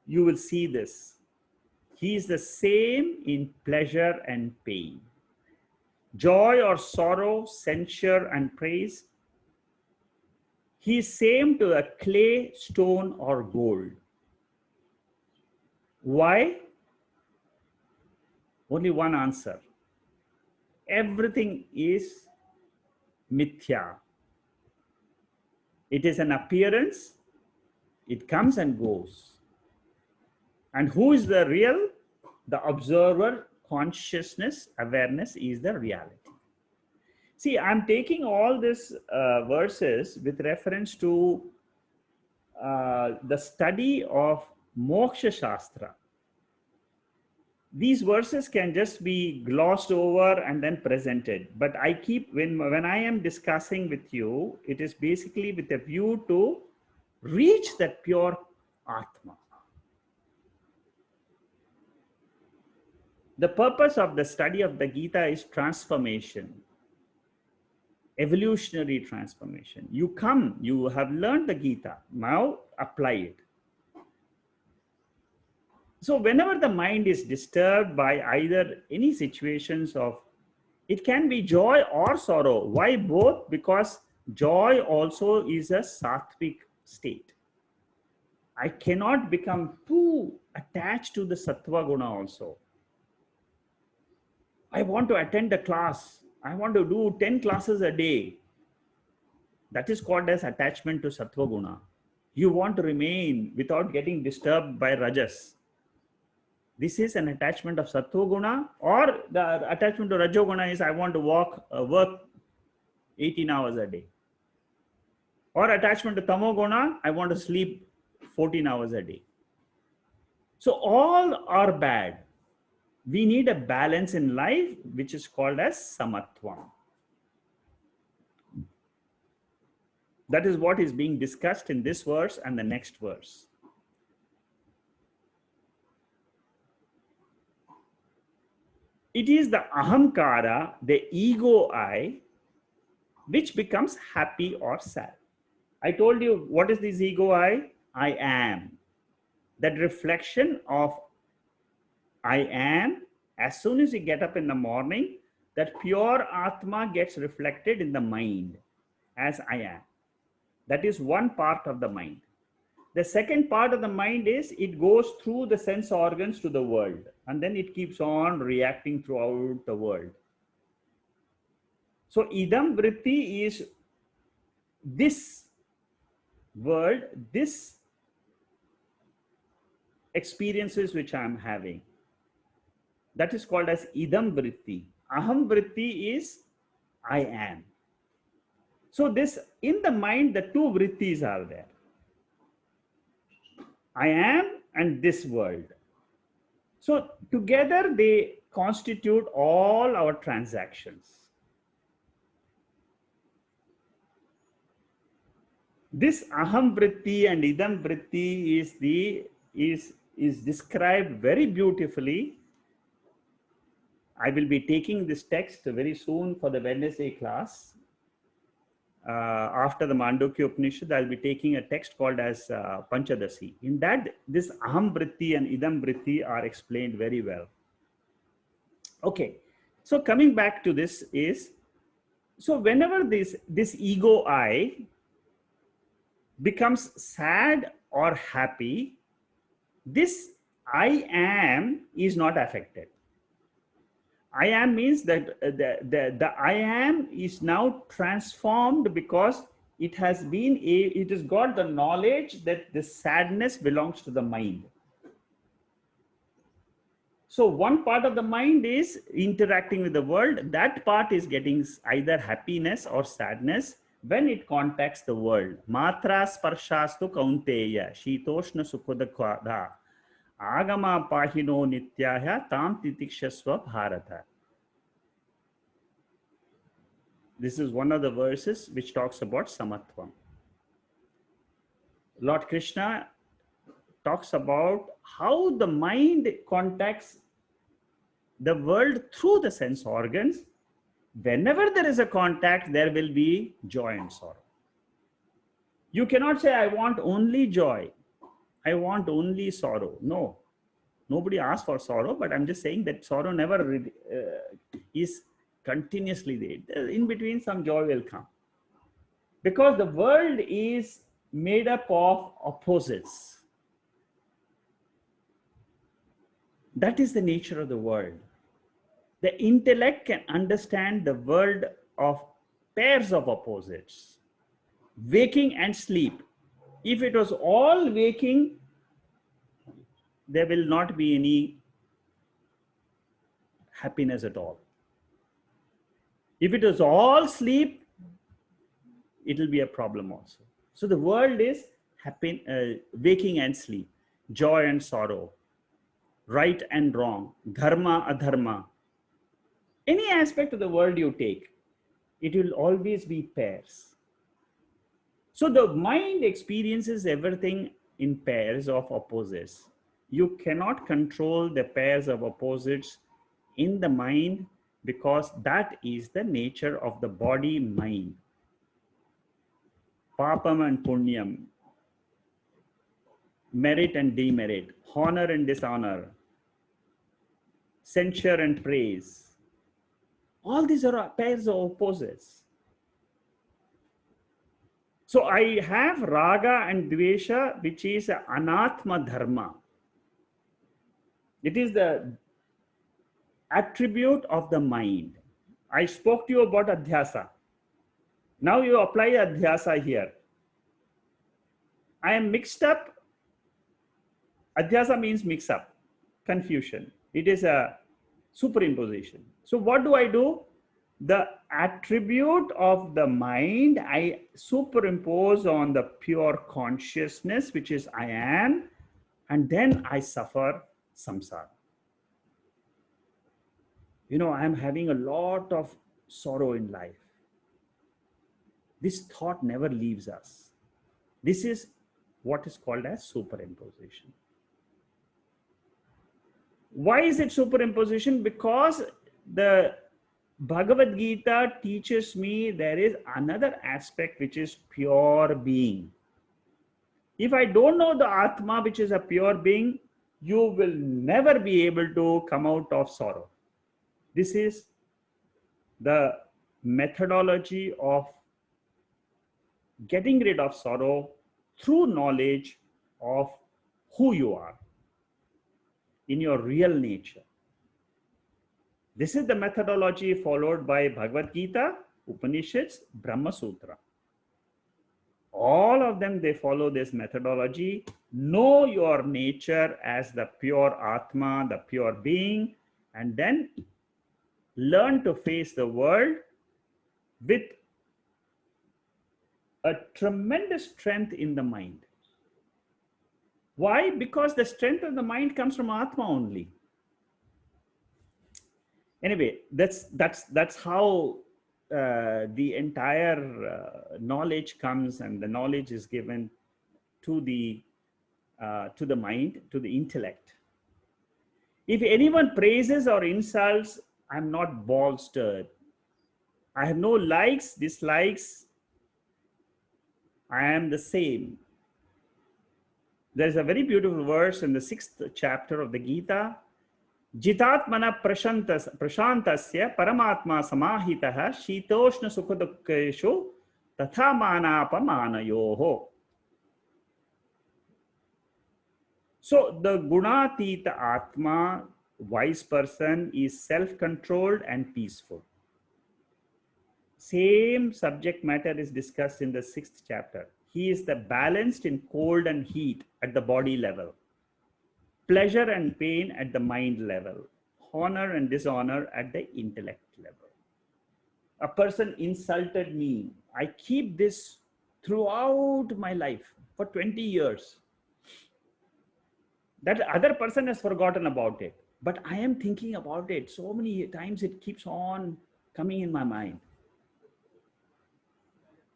S1: you will see this. He is the same in pleasure and pain, joy or sorrow, censure and praise. He is same to a clay, stone or gold. Why? Only one answer. Everything is mithya. It is an appearance. It comes and goes. And who is the real? The observer, consciousness, awareness is the reality. See, I'm taking all these verses with reference to the study of Moksha Shastra. These verses can just be glossed over and then presented. But I keep, when I am discussing with you, it is basically with a view to reach that pure Atma. The purpose of the study of the Gita is transformation, evolutionary transformation. You come, you have learned the Gita, now apply it. So whenever the mind is disturbed by either any situations of, it can be joy or sorrow. Why both? Because joy also is a sattvic state. I cannot become too attached to the satwa guna also. I want to attend a class. I want to do 10 classes a day. That is called as attachment to satwa guna. You want to remain without getting disturbed by rajas. This is an attachment of sattva guna, or the attachment to rajo guna is I want to work 18 hours a day. Or attachment to tamo guna, I want to sleep 14 hours a day. So all are bad. We need a balance in life, which is called as samatvam. That is what is being discussed in this verse and the next verse. It is the ahamkara, the ego I, which becomes happy or sad. I told you, what is this ego I? I am. That reflection of I am, as soon as you get up in the morning, that pure Atma gets reflected in the mind as I am. That is one part of the mind. The second part of the mind is it goes through the sense organs to the world, and then it keeps on reacting throughout the world. So idam vritti is this world, this experiences which I am having. That is called as idam vritti. Aham vritti is I am. So this, in the mind, the two vrittis are there. I am and this world. So together they constitute all our transactions. This aham vritti and idam vritti is described very beautifully. I will be taking this text very soon for the Wednesday class. After the Mandukya Upanishad, I'll be taking a text called as Panchadasi. In that, this aham vritti and idam vritti are explained very well. Okay, so coming back to this is, so whenever this ego I becomes sad or happy, this I am is not affected. I am means that the I am is now transformed because it has got the knowledge that the sadness belongs to the mind. So one part of the mind is interacting with the world. That part is getting either happiness or sadness when it contacts the world. Matra sparshastu kaunteya shitoshna sukhadakvada agama pahino nityaya tam titikshasva bharata. This is one of the verses which talks about samatvam. Lord Krishna talks about how the mind contacts the world through the sense organs. Whenever there is a contact, there will be joy and sorrow. You cannot say, I want only joy. I want only sorrow. No, nobody asks for sorrow, but I'm just saying that sorrow never is continuously there. In between, some joy will come. Because the world is made up of opposites. That is the nature of the world. The intellect can understand the world of pairs of opposites, waking and sleep. If it was all waking, there will not be any happiness at all. If it is all sleep, it will be a problem also. So the world is waking and sleep, joy and sorrow, right and wrong, dharma, adharma. Any aspect of the world you take, it will always be pairs. So the mind experiences everything in pairs of opposites. You cannot control the pairs of opposites in the mind because that is the nature of the body mind. Papam and punyam, merit and demerit, honor and dishonor, censure and praise. All these are pairs of opposites. So I have raga and dvesha, which is anatma dharma. It is the attribute of the mind. I spoke to you about adhyasa. Now you apply adhyasa here. I am mixed up. Adhyasa means mix up, confusion. It is a superimposition. So what do? The attribute of the mind I superimpose on the pure consciousness, which is I am, and then I suffer samsara. You know, I am having a lot of sorrow in life. This thought never leaves us. This is what is called as superimposition. Why is it superimposition? Because the Bhagavad Gita teaches me there is another aspect which is pure being. If I don't know the Atma, which is a pure being, you will never be able to come out of sorrow. This is the methodology of getting rid of sorrow through knowledge of who you are in your real nature. This is the methodology followed by Bhagavad Gita, Upanishads, Brahma Sutra. All of them, they follow this methodology. Know your nature as the pure Atma, the pure being, and then learn to face the world with a tremendous strength in the mind. Why? Because the strength of the mind comes from Atma only. Anyway, that's how the entire knowledge comes, and the knowledge is given to the mind, to the intellect. If anyone praises or insults, I'm not ball stirred. I have no likes, dislikes. I am the same. There's a very beautiful verse in the 6th chapter of the Gita. Jitatmana prashantasya paramatma samahitaha shitoshna sukhadukkeshu tatha manapamanayoho. So the gunatita Atma, wise person, is self-controlled and peaceful. Same subject matter is discussed in the 6th chapter. He is the balanced in cold and heat at the body level, pleasure and pain at the mind level, honor and dishonor at the intellect level. A person insulted me. I keep this throughout my life for 20 years. That other person has forgotten about it, but I am thinking about it so many times. It keeps on coming in my mind.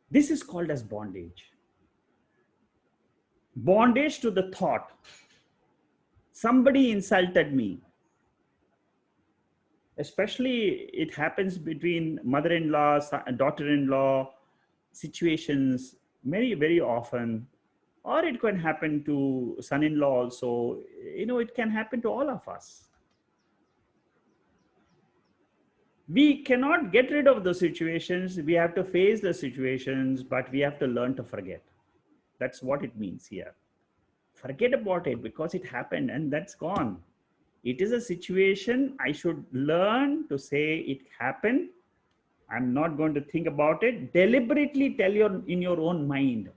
S1: This is called as bondage. Bondage to the thought. Somebody insulted me. Especially it happens between mother-in-law, daughter-in-law situations very, very often. Or it can happen to son-in-law also. You know, it can happen to all of us. We cannot get rid of the situations. We have to face the situations, but we have to learn to forget. That's what it means here. Forget about it because it happened and that's gone. It is a situation. I should learn to say it happened. I'm not going to think about it. Deliberately tell in your own mind,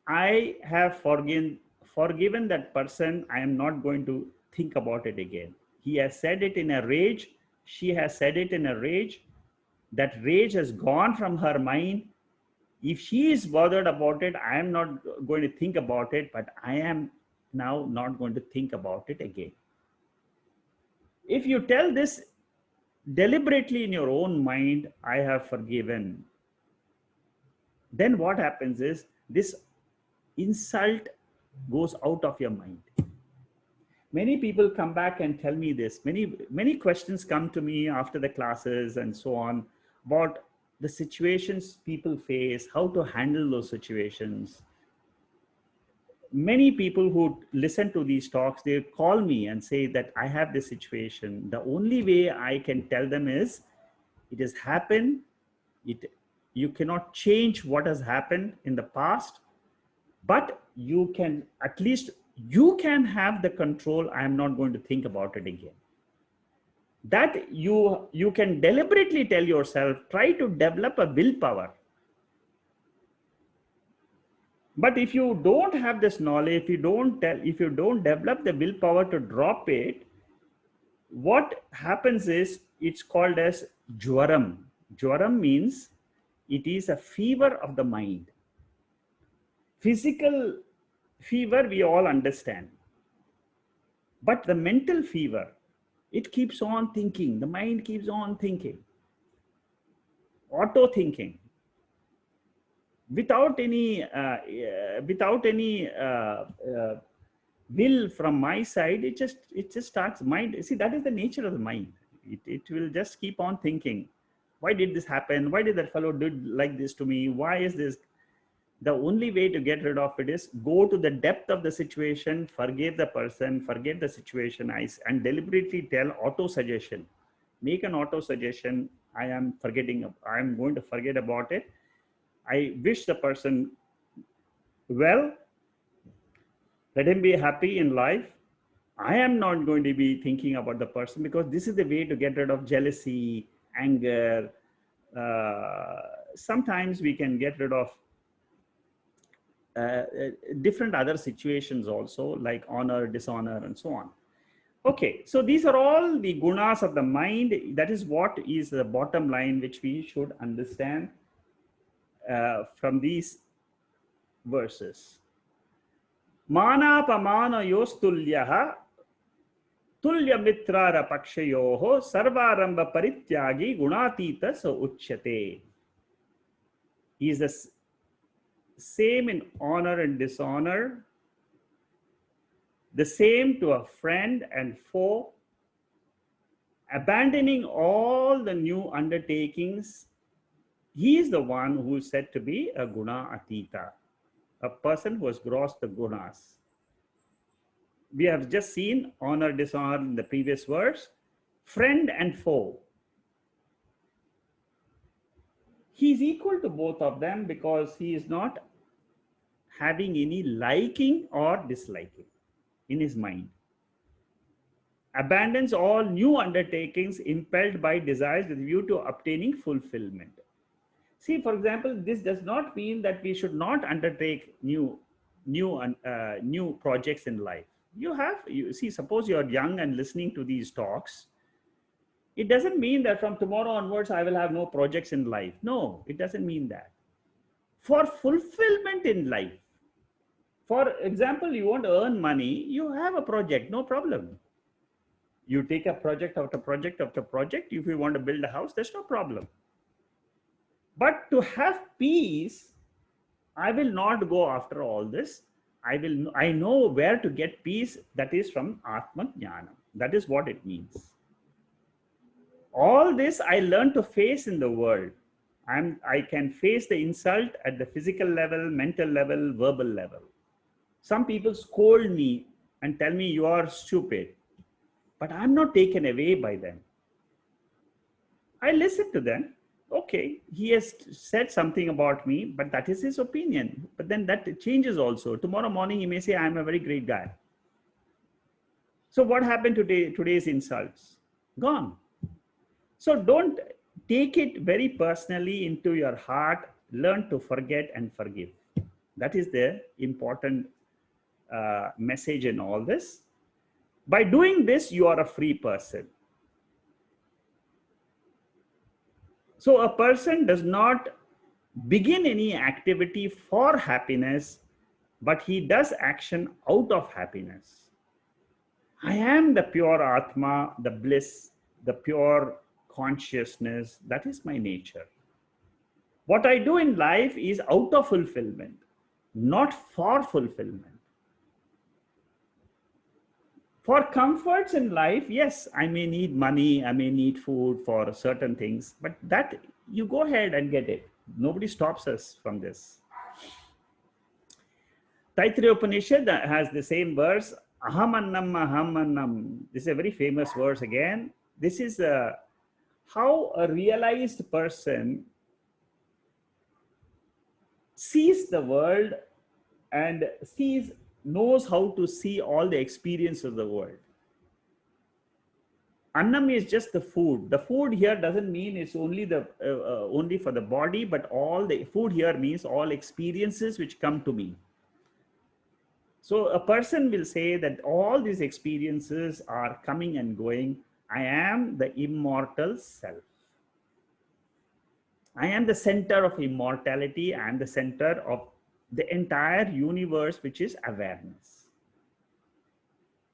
S1: I have forgiven that person. I am not going to think about it again. He has said it in a rage. She has said it in a rage. That rage has gone from her mind. If she is bothered about it, I am not going to think about it, but I am now not going to think about it again. If you tell this deliberately in your own mind, I have forgiven, then what happens is this insult goes out of your mind. Many people come back and tell me this. Many questions come to me after the classes and so on about the situations people face, how to handle those situations. Many people who listen to these talks, they call me and say that I have this situation. The only way I can tell them is it has happened. You cannot change what has happened in the past, but you can, at least you can have the control. I am not going to think about it again. That you can deliberately tell yourself, try to develop a willpower. But if you don't have this knowledge, if you don't develop the willpower to drop it, what happens is it's called as jwaram. Jwaram means it is a fever of the mind. Physical fever we all understand, but the mental fever, it keeps on thinking. The mind keeps on thinking, auto thinking, without any will from my side. It just starts mind. See, that is the nature of the mind. It will just keep on thinking, why did this happen? Why did that fellow did like this to me? Why is this? The only way to get rid of it is go to the depth of the situation, forgive the person, forget the situation, and deliberately tell auto suggestion. Make an auto suggestion. I am going to forget about it. I wish the person well. Let him be happy in life. I am not going to be thinking about the person, because this is the way to get rid of jealousy, anger. Sometimes we can get rid of different other situations also, like honor, dishonor, and so on. Okay, so these are all the gunas of the mind. That is what is the bottom line which we should understand from these verses. Mana pamana yostulyaha tulya mitrara pakshayoho sarvaramba parityagi gunatita so uchyate. He is the same in honor and dishonor, the same to a friend and foe, abandoning all the new undertakings. He is the one who is said to be a guna atita, a person who has crossed the gunas. We have just seen honor, dishonor in the previous verse, friend and foe. He is equal to both of them because he is not having any liking or disliking in his mind. Abandons all new undertakings impelled by desires with view to obtaining fulfillment. See, for example, this does not mean that we should not undertake new projects in life. You see, suppose you are young and listening to these talks. It doesn't mean that from tomorrow onwards I will have no projects in life. No, it doesn't mean that. For fulfillment in life, for example, you want to earn money, you have a project, no problem. You take a project after project after project. If you want to build a house, there's no problem. But to have peace, I will not go after all this. I know where to get peace. That is from Atma Jnana. That is what it means. All this I learn to face in the world. I can face the insult at the physical level, mental level, verbal level. Some people scold me and tell me you are stupid, but I'm not taken away by them. I listen to them. Okay, he has said something about me, but that is his opinion. But then that changes also. Tomorrow morning, he may say, I'm a very great guy. So what happened today? Today's insults? Gone. So don't take it very personally into your heart. Learn to forget and forgive. That is the important message in all this. By doing this, you are a free person. So a person does not begin any activity for happiness, but he does action out of happiness. I am the pure Atma, the bliss, the pure consciousness. That is my nature. What I do in life is out of fulfillment, not for fulfillment. For comforts in life, yes, I may need money, I may need food for certain things, but that you go ahead and get it. Nobody stops us from this. Taittiriya Upanishad has the same verse, aham annam, aham annam. This is a very famous verse again. This is how a realized person sees the world and knows how to see all the experience of the world. Annam is just the food. The food here doesn't mean it's only only for the body, but all the food here means all experiences which come to me. So a person will say that all these experiences are coming and going. I am the immortal self. I am the center of immortality and the center of the entire universe, which is awareness.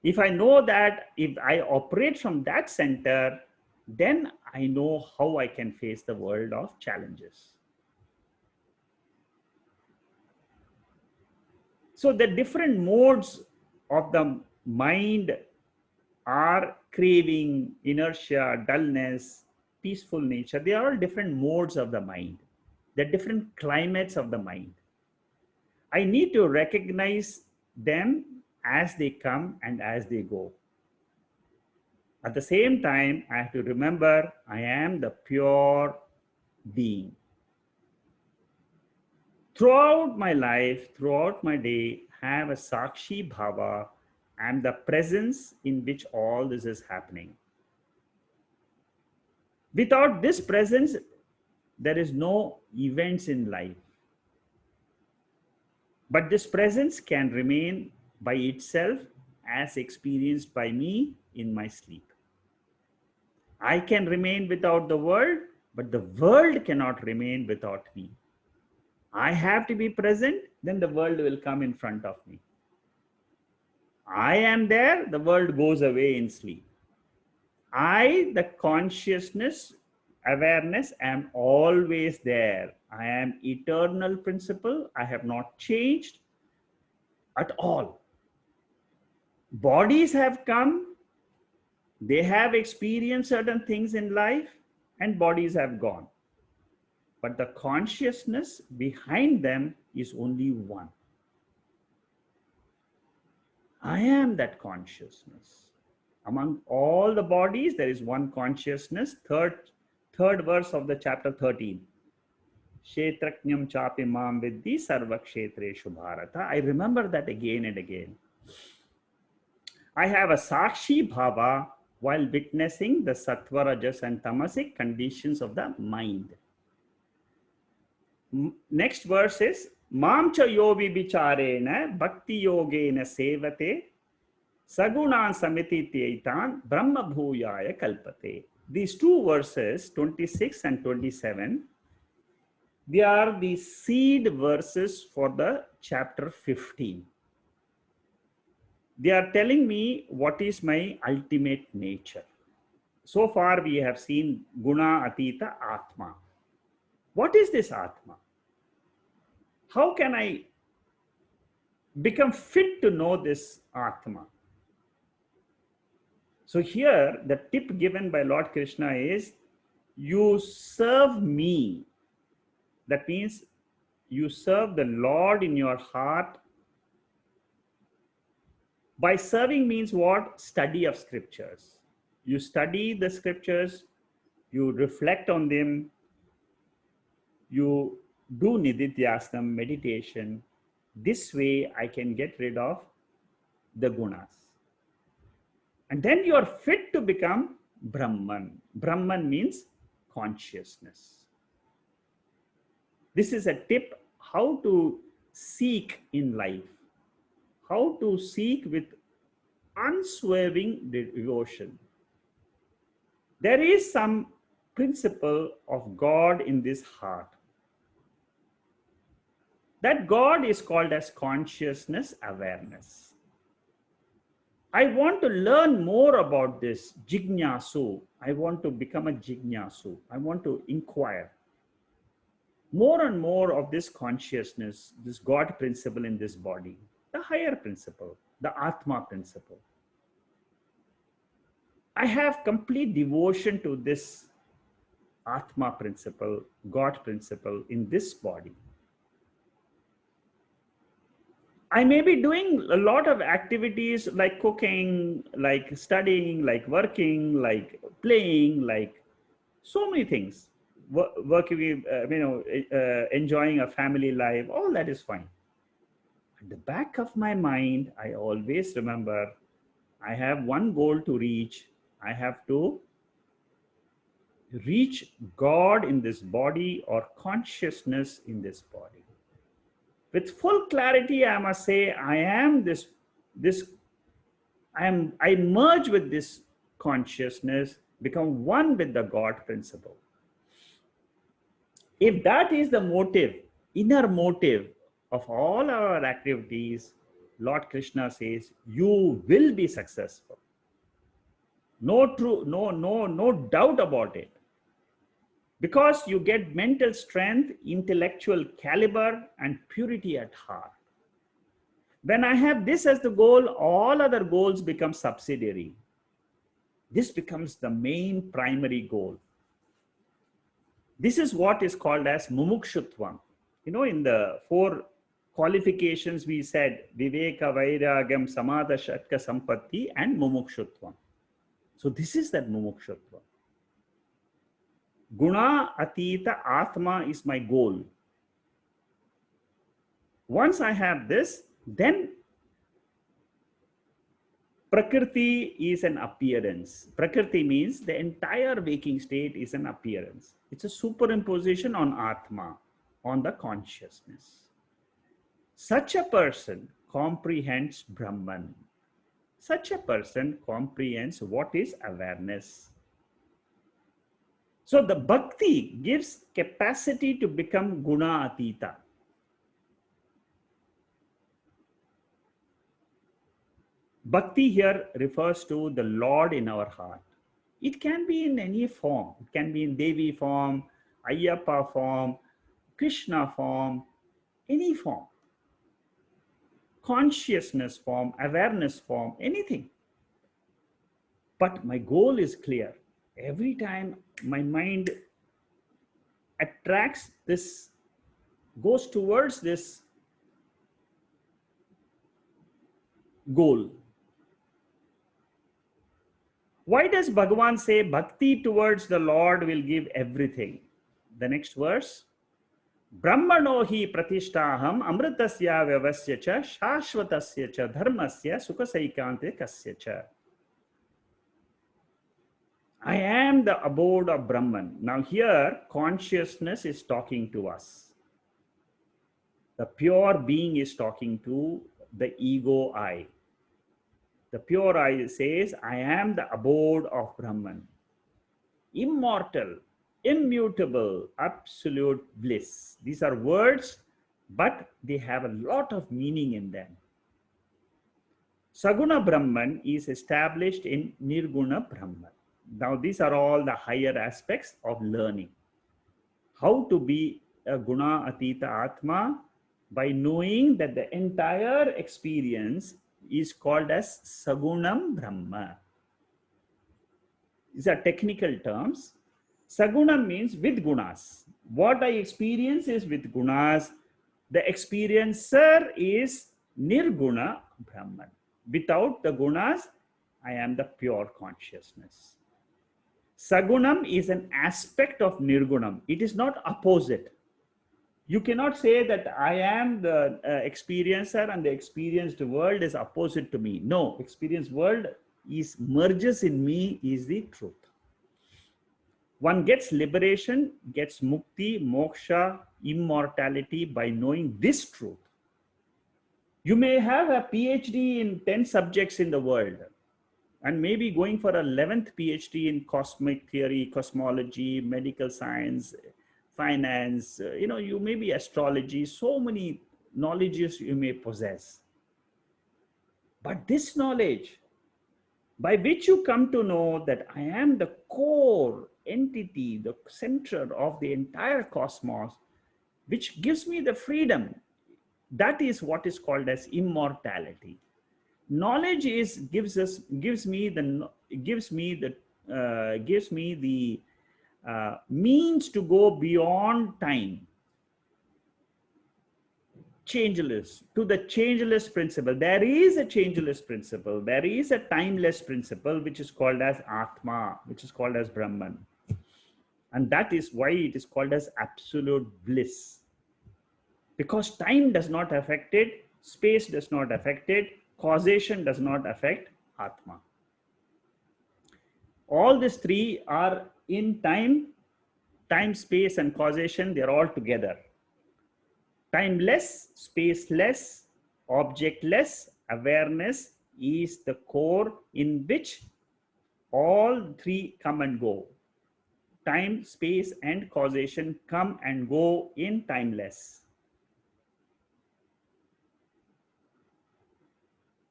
S1: If I know that, if I operate from that center, then I know how I can face the world of challenges. So the different modes of the mind are craving, inertia, dullness, peaceful nature. They are all different modes of the mind. They're different climates of the mind. I need to recognize them as they come and as they go. At the same time, I have to remember I am the pure being. Throughout my life, throughout my day, have a Sakshi Bhava and the presence in which all this is happening. Without this presence, there is no events in life. But this presence can remain by itself as experienced by me in my sleep. I can remain without the world, but the world cannot remain without me. I have to be present, then the world will come in front of me. I am there, the world goes away in sleep. I, the consciousness, awareness, am always there. I am eternal principle. I have not changed at all. Bodies have come, they have experienced certain things in life, and bodies have gone. But the consciousness behind them is only one. I am that consciousness. Among all the bodies, there is one consciousness. Third verse of the chapter 13. Kshetraknyam chapi mam viddhi sarva kshetreshu bharata. I remember that again and again. I have a sakshi bhava while witnessing the sattva, rajas and tamasic conditions of the mind. Next verse is Mamcha yovi bicharena bhakti yogena sevate sagunan samiti teitan brahma bhuyaya kalpate. These two verses, 26 and 27, they are the seed verses for the chapter 15. They are telling me what is my ultimate nature. So far we have seen guna, atita, atma. What is this atma? How can I become fit to know this atma? So here the tip given by Lord Krishna is you serve me. That means you serve the Lord in your heart. By serving means what? Study of scriptures. You study the scriptures, you reflect on them, you do nididhyasana, meditation. This way I can get rid of the gunas. And then you are fit to become Brahman. Brahman means consciousness. This is a tip how to seek in life. How to seek with unswerving devotion. There is some principle of God in this heart. That God is called as consciousness awareness. I want to learn more about this jignasu. I want to become a jignasu. I want to inquire more and more of this consciousness, this God principle in this body, the higher principle, the Atma principle. I have complete devotion to this Atma principle, God principle in this body. I may be doing a lot of activities like cooking, like studying, like working, like playing, like so many things. Working, enjoying a family life, all that is fine. At the back of my mind, I always remember I have one goal to reach. I have to reach God in this body or consciousness in this body. With full clarity, I must say, I am I merge with this consciousness, become one with the God principle. If that is the motive, inner motive of all our activities, Lord Krishna says, you will be successful. No doubt about it. Because you get mental strength, intellectual caliber, and purity at heart. When I have this as the goal, all other goals become subsidiary. This becomes the main primary goal. This is what is called as mumukshutvam. In the 4 qualifications we said, viveka, vairagam, samadha, shatka, sampatti, and mumukshutvam. So this is that mumukshutvam. Guna atita atma is my goal. Once I have this, then Prakriti is an appearance. Prakriti means the entire waking state is an appearance. It's a superimposition on Atma, on the consciousness. Such a person comprehends Brahman. Such a person comprehends what is awareness. So the bhakti gives capacity to become guna atita. Bhakti here refers to the Lord in our heart. It can be in any form. It can be in Devi form, Ayyappa form, Krishna form, any form. Consciousness form, awareness form, anything. But my goal is clear. Every time my mind attracts this, goes towards this goal. Why does Bhagavan say bhakti towards the Lord will give everything? The next verse. Brahmano hi pratishtaham amritasya vyavasya cha shashvatasya cha dharmasya sukasaikantikasya cha. I am the abode of Brahman. Now here, consciousness is talking to us. The pure being is talking to the ego I. The pure I says, I am the abode of Brahman. Immortal, immutable, absolute bliss. These are words, but they have a lot of meaning in them. Saguna Brahman is established in Nirguna Brahman. Now, these are all the higher aspects of learning. How to be a guna atita atma? By knowing that the entire experience is called as Sagunam Brahma. These are technical terms. Sagunam means with gunas. What I experience is with gunas. The experiencer is Nirguna Brahman. Without the gunas, I am the pure consciousness. Sagunam is an aspect of Nirgunam. It is not opposite. You cannot say that I am the experiencer and the experienced world is opposite to me. No, experienced world is merges in me is the truth. One gets liberation, gets mukti, moksha, immortality by knowing this truth. You may have a PhD in 10 subjects in the world and maybe going for a 11th PhD in cosmic theory, cosmology, medical science, finance, you may be astrology, so many knowledges you may possess. But this knowledge, by which you come to know that I am the core entity, the center of the entire cosmos, which gives me the freedom, that is what is called as immortality. Knowledge gives me the means to go beyond time, changeless, to the changeless principle. There is a changeless principle. There is a timeless principle, which is called as Atma, which is called as Brahman. And that is why it is called as absolute bliss. Because time does not affect it, space does not affect it, causation does not affect Atma. All these three are in time, space, and causation, they're all together. Timeless, spaceless, objectless awareness is the core in which all three come and go. Time, space, and causation come and go in timeless.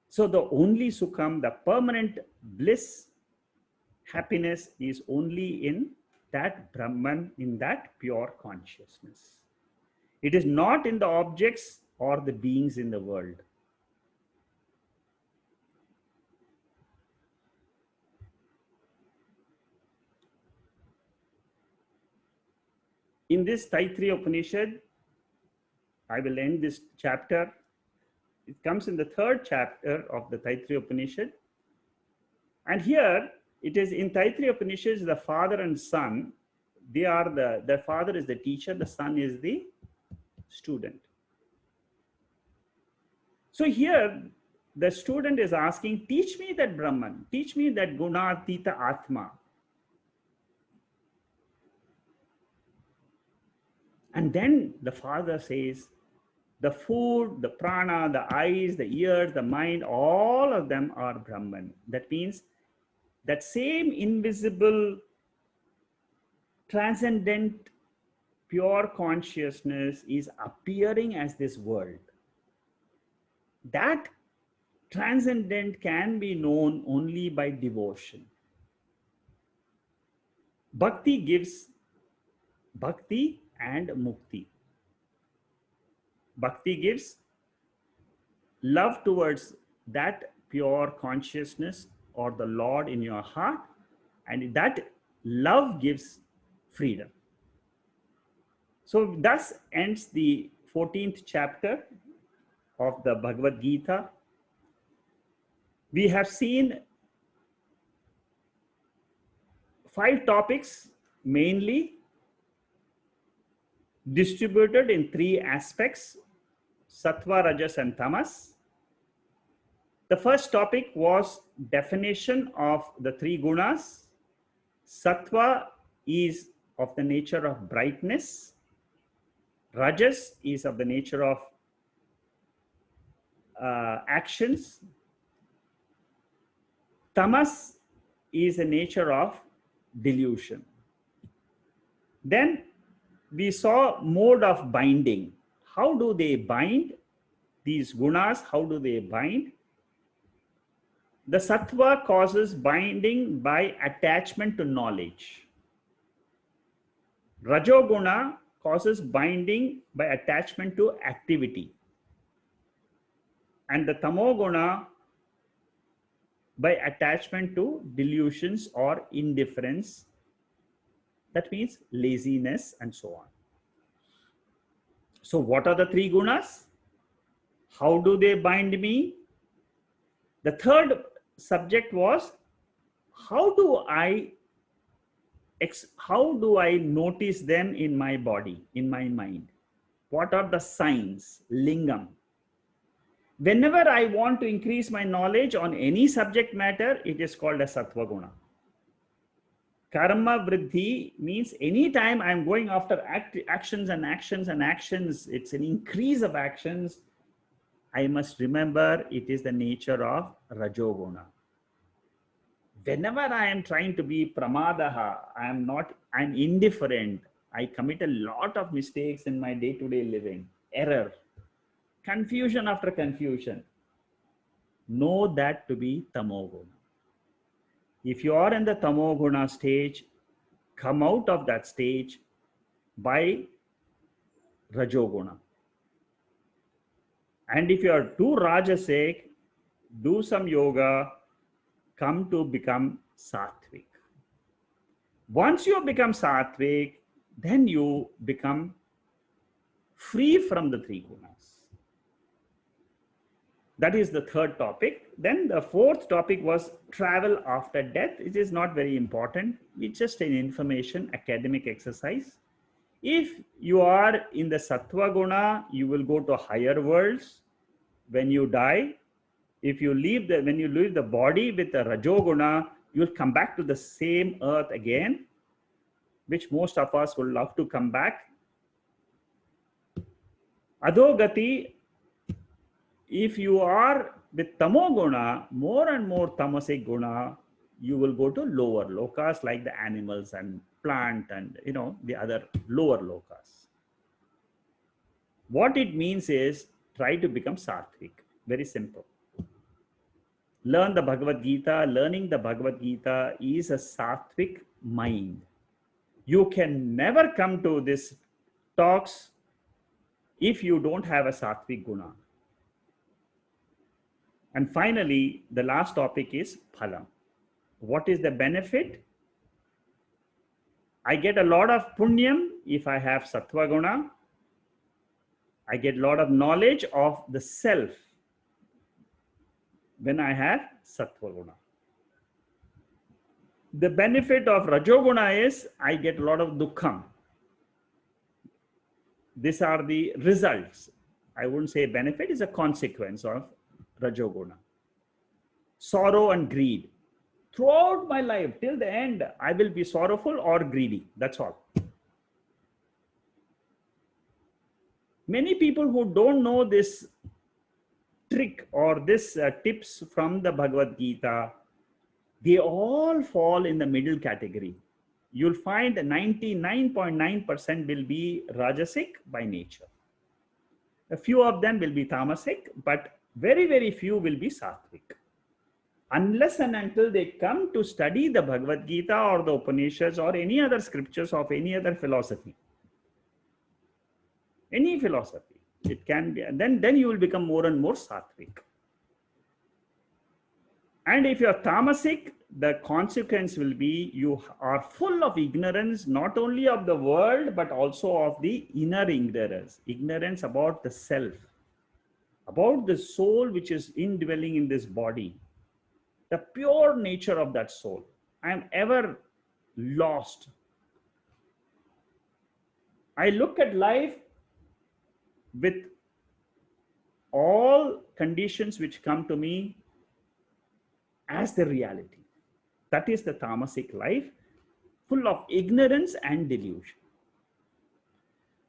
S1: So the only sukham, the permanent bliss, happiness is only in that Brahman, in that pure consciousness. It is not in the objects or the beings in the world. In this Taittiriya Upanishad, I will end this chapter. It comes in the third chapter of the Taittiriya Upanishad. And here it is in Taittiriya Upanishad, the father and son, they are the father is the teacher, the son is the student. So here the student is asking, teach me that Brahman, teach me that Gunatita Atma. And then the father says, the food, the prana, the eyes, the ears, the mind, all of them are Brahman. That means that same invisible, transcendent, pure consciousness is appearing as this world. That transcendent can be known only by devotion. Bhakti gives bhakti and mukti. Bhakti gives love towards that pure consciousness or the Lord in your heart, and that love gives freedom. So thus ends the 14th chapter of the Bhagavad Gita. We have seen 5 topics mainly distributed in 3 aspects: Sattva, Rajas, and Tamas. The first topic was definition of the 3 gunas. Sattva is of the nature of brightness. Rajas is of the nature of actions. Tamas is the nature of delusion. Then we saw mode of binding. How do they bind? These gunas, how do they bind? The sattva causes binding by attachment to knowledge. Rajoguna causes binding by attachment to activity. And the tamoguna by attachment to delusions or indifference. That means laziness and so on. So what are the 3 gunas? How do they bind me? The third subject was, how do I notice them in my body, in my mind? What are the signs, lingam? Whenever I want to increase my knowledge on any subject matter, it is called a sattva guna. Karma vriddhi means anytime I'm going after actions and actions and actions, it's an increase of actions. I must remember it is the nature of rajoguna. Whenever I am trying to be pramadaha, I'm indifferent. I commit a lot of mistakes in my day-to-day living, error. confusion after confusion. Know that to be tamoguna. If you are in the tamoguna stage, come out of that stage by rajoguna. And if you are too rajasic, do some yoga, come to become sattvic. Once you become sattvic, then you become free from the three gunas. That is the third topic. Then the fourth topic was travel after death. It is not very important. It's just an information academic exercise. If you are in the sattva guna, you will go to higher worlds when you die. If you leave when you leave the body with the rajoguna, you will come back to the same earth again, which most of us would love to come back. Adogati, if you are with tamoguna, more and more tamasic guna, you will go to lower lokas like the animals and plant and the other lower lokas. What it means is try to become sattvic. Very simple. Learn the Bhagavad Gita. Learning the Bhagavad Gita is a sattvic mind. You can never come to these talks if you don't have a sattvic guna. And finally, the last topic is phalam. What is the benefit? I get a lot of punyam if I have sattva guna. I get a lot of knowledge of the self when I have sattva guna. The benefit of rajoguna is I get a lot of dukkham. These are the results. I wouldn't say benefit, is a consequence of rajoguna. Sorrow and greed. Throughout my life, till the end, I will be sorrowful or greedy. That's all. Many people who don't know this trick or this tips from the Bhagavad Gita, they all fall in the middle category. You'll find 99.9% will be rajasic by nature. A few of them will be tamasic, but very, very few will be sattvic. Unless and until they come to study the Bhagavad Gita or the Upanishads or any other scriptures of any other philosophy. Any philosophy, it can be, and then you will become more and more sattvic. And if you are tamasic, the consequence will be you are full of ignorance, not only of the world, but also of the inner ignorance. Ignorance about the self, about the soul which is indwelling in this body, the pure nature of that soul. I am ever lost. I look at life with all conditions which come to me as the reality. That is the tamasic life, full of ignorance and delusion.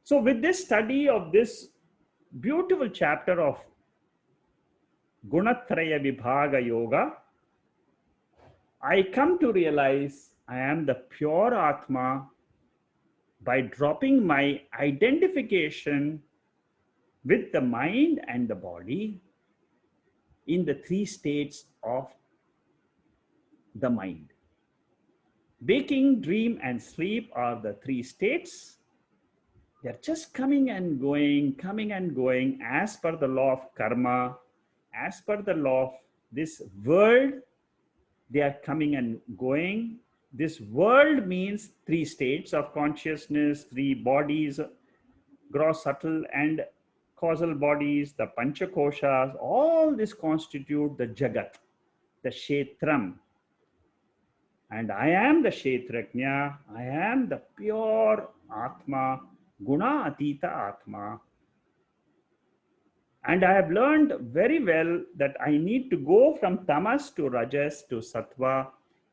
S1: So with this study of this beautiful chapter of Gunatraya Vibhaga Yoga, I come to realize I am the pure Atma by dropping my identification with the mind and the body in the three states of the mind. Waking, dream, and sleep are the three states. They're just coming and going as per the law of karma, as per the law of this world. They are coming and going. This world means three states of consciousness, three bodies, gross, subtle, and causal bodies, the panchakoshas. All this constitute the jagat, the kshetram. And I am the kshetrajna. I am the pure Atma, guna atita Atma. And I have learned very well that I need to go from tamas to rajas to satwa.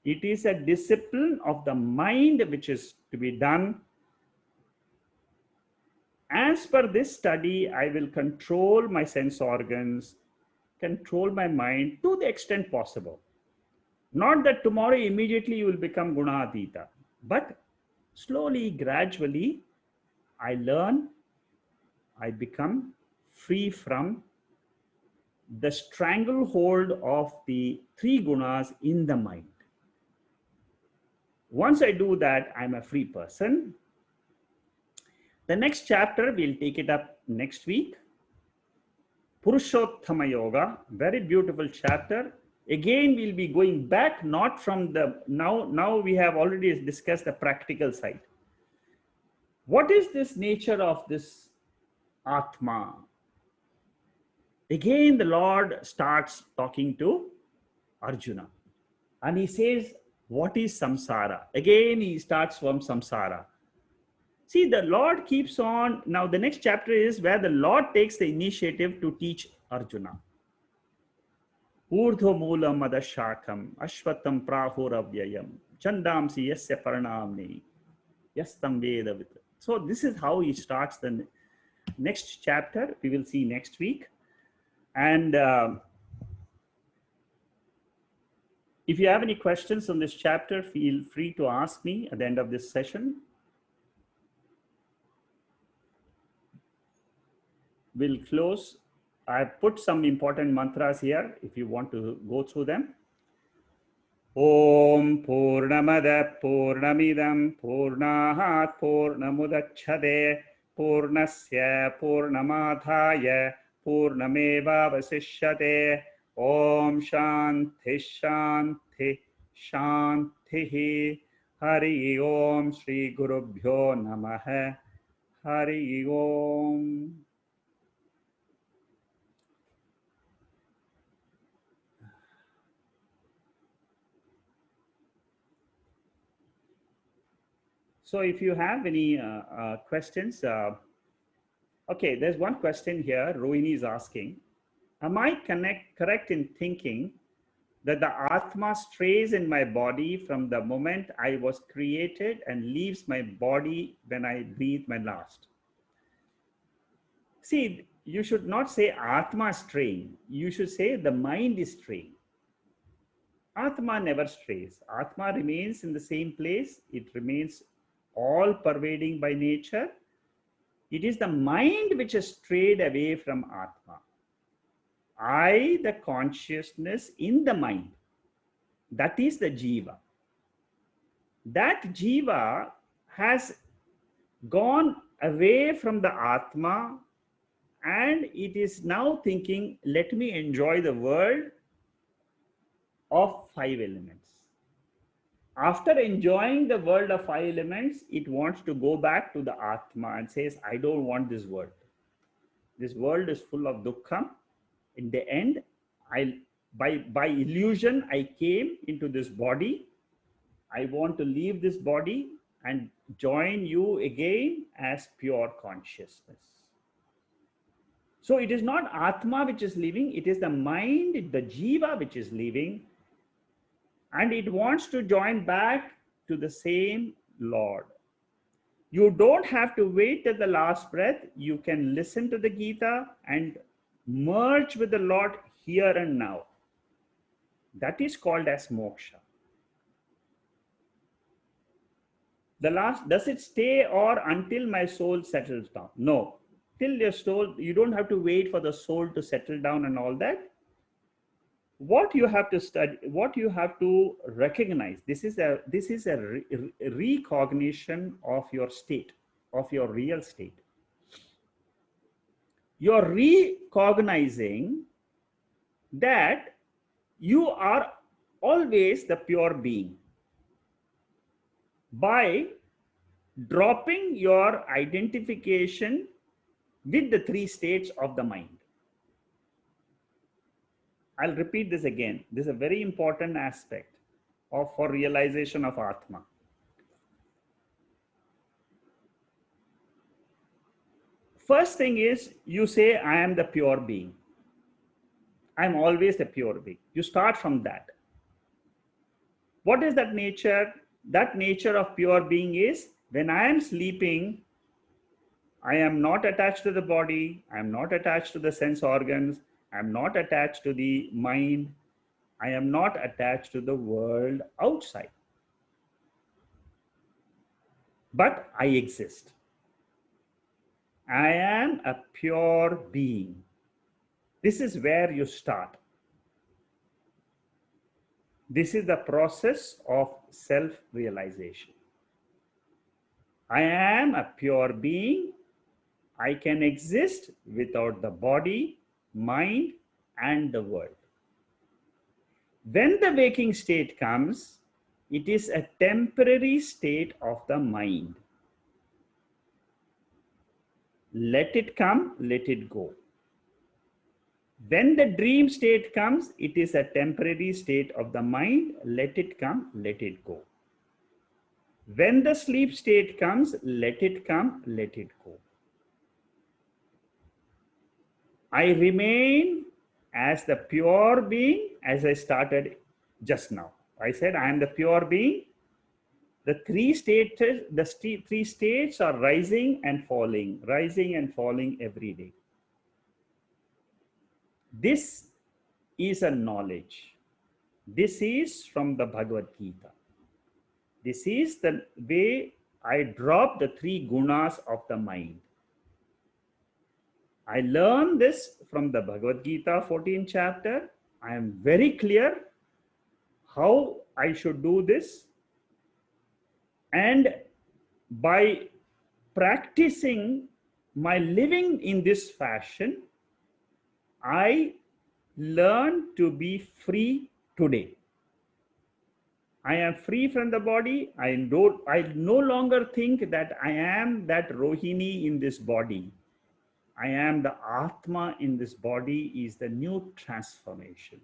S1: It is a discipline of the mind which is to be done. As per this study, I will control my sense organs, control my mind to the extent possible. Not that tomorrow immediately you will become guna atita, but slowly, gradually, I learn, I become free from the stranglehold of the three gunas in the mind. Once I do that, I'm a free person. The next chapter, we'll take it up next week. Purushottama Yoga, very beautiful chapter. Again, we'll be going back, not from the, now we have already discussed the practical side. What is this nature of this Atma? Again, the Lord starts talking to Arjuna. And he says, what is samsara? Again, he starts from samsara. See, the Lord keeps on. Now, the next chapter is where the Lord takes the initiative to teach Arjuna. Urdhva moolam adashakam ashvatam prahuravyayam chandamsi yasya paranamni yastam vedavit. So this is how he starts the next chapter. We will see next week. And if you have any questions on this chapter, feel free to ask me at the end of this session. We'll close. I've put some important mantras here if you want to go through them. Om Purnamada Purnamidam Purnahat Purnamudachade Purnasya Purnamadhaya Purnameva Vasishyate. Om Shanti Shanti Shanti. Hari Om Shri Gurubhyo Namaha. Hari Om. So if you have any questions, okay, there's one question here. Rohini is asking, am I correct in thinking that the Atma strays in my body from the moment I was created and leaves my body when I breathe my last? See, you should not say Atma straying. You should say the mind is straying. Atma never strays. Atma remains in the same place. It remains all pervading by nature. It is the mind which has strayed away from Atma. I, the consciousness in the mind, that is the jiva. That jiva has gone away from the Atma and it is now thinking, let me enjoy the world of five elements. After enjoying the world of five elements, it wants to go back to the Atma and says, I don't want this world. This world is full of dukkha. In the end, by illusion, I came into this body. I want to leave this body and join you again as pure consciousness. So it is not Atma which is leaving, it is the mind, the jiva which is leaving. And it wants to join back to the same Lord. You don't have to wait till the last breath. You can listen to the Gita and merge with the Lord here and now. That is called as moksha. The last, does it stay or until my soul settles down? No. Till your soul, you don't have to wait for the soul to settle down and all that. What you have to study, what you have to recognize, this is a recognition of your state, of your real state. You're recognizing that you are always the pure being by dropping your identification with the three states of the mind. I'll repeat this again. This is a very important aspect for realization of Atma. First thing is, you say, I am the pure being. I'm always the pure being. You start from that. What is that nature? That nature of pure being is, when I am sleeping, I am not attached to the body. I am not attached to the sense organs. I am not attached to the mind. I am not attached to the world outside. But I exist. I am a pure being. This is where you start. This is the process of self-realization. I am a pure being. I can exist without the body, mind, and the world. When the waking state comes, it is a temporary state of the mind. Let it come, let it go. When the dream state comes, it is a temporary state of the mind. Let it come, let it go. When the sleep state comes, let it come, let it go. I remain as the pure being as I started just now. I said I am the pure being. The three states are rising and falling every day. This is a knowledge. This is from the Bhagavad Gita. This is the way I drop the three gunas of the mind. I learned this from the Bhagavad Gita 14th chapter. I am very clear how I should do this. And by practicing my living in this fashion, I learn to be free today. I am free from the body. I no longer think that I am that Rohini in this body. I am the Atma in this body is the new transformation.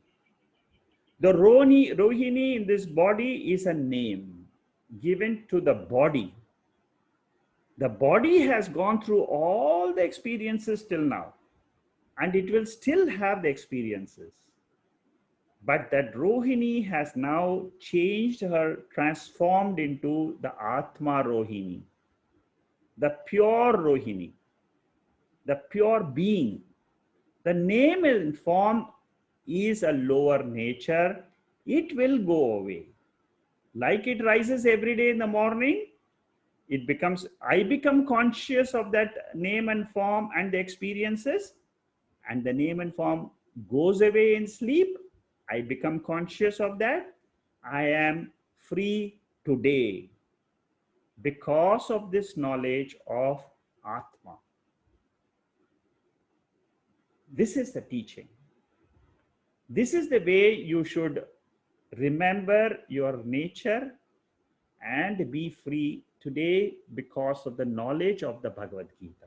S1: The Rohini in this body is a name given to the body. The body has gone through all the experiences till now, and it will still have the experiences. But that Rohini has now changed her, transformed into the Atma Rohini, the pure Rohini, the pure being. The name and form is a lower nature. It will go away. Like it rises every day in the morning, I become conscious of that name and form and the experiences, and the name and form goes away in sleep. I become conscious of that. I am free today because of this knowledge of Atma. This is the teaching. This is the way you should remember your nature and be free today because of the knowledge of the Bhagavad Gita.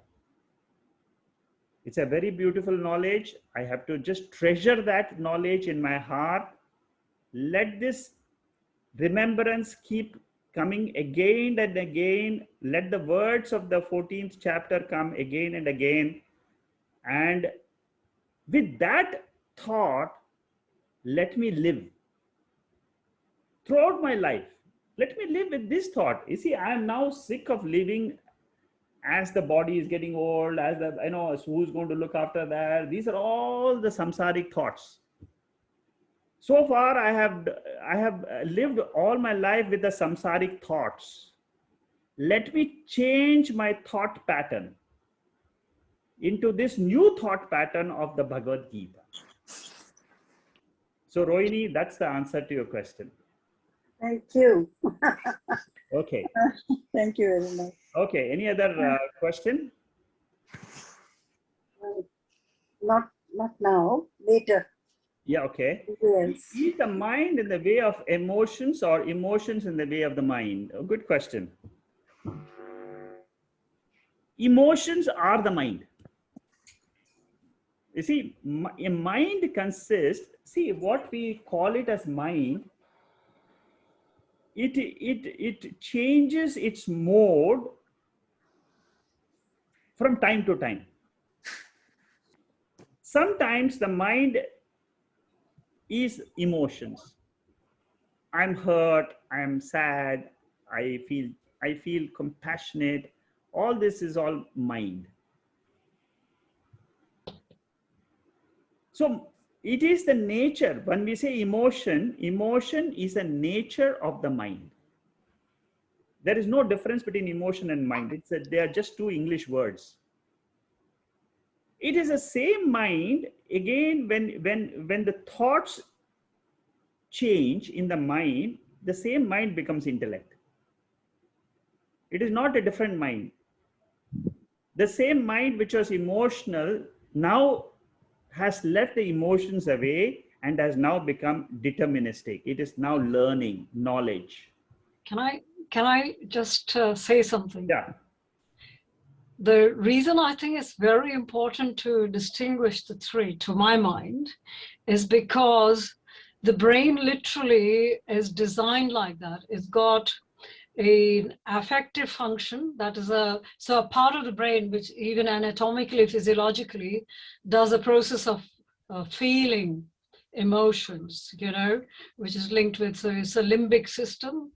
S1: It's a very beautiful knowledge. I have to just treasure that knowledge in my heart. Let this remembrance keep coming again and again. Let the words of the 14th chapter come again and again. And with that thought, let me live throughout my life. Let me live with this thought. You see, I am now sick of living as the body is getting old, as the, who's going to look after that. These are all the samsaric thoughts. So far, I have lived all my life with the samsaric thoughts. Let me change my thought pattern into this new thought pattern of the Bhagavad Gita. So Rohini, that's the answer to your question.
S2: Thank you.
S1: Okay.
S2: Thank you very much.
S1: Okay, any other question?
S2: Not now, later.
S1: Yeah, okay.
S2: Yes.
S1: Is the mind in the way of emotions or emotions in the way of the mind? A good question. Emotions are the mind. You see, a mind consists, see what we call it as mind, it changes its mode from time to time. Sometimes the mind is emotions. I'm hurt, I'm sad, I feel compassionate. All this is all mind. So it is the nature. When we say emotion, emotion is the nature of the mind. There is no difference between emotion and mind. They are just two English words. It is the same mind. Again, when the thoughts change in the mind, the same mind becomes intellect. It is not a different mind. The same mind which was emotional now has left the emotions away and has now become deterministic. It is now learning knowledge.
S3: Can I just say something?
S1: Yeah.
S3: The reason I think it's very important to distinguish the three, to my mind, is because the brain literally is designed like that. It's got an affective function that is a part of the brain which even anatomically, physiologically does a process of feeling emotions, you know, which is linked with, so it's a limbic system.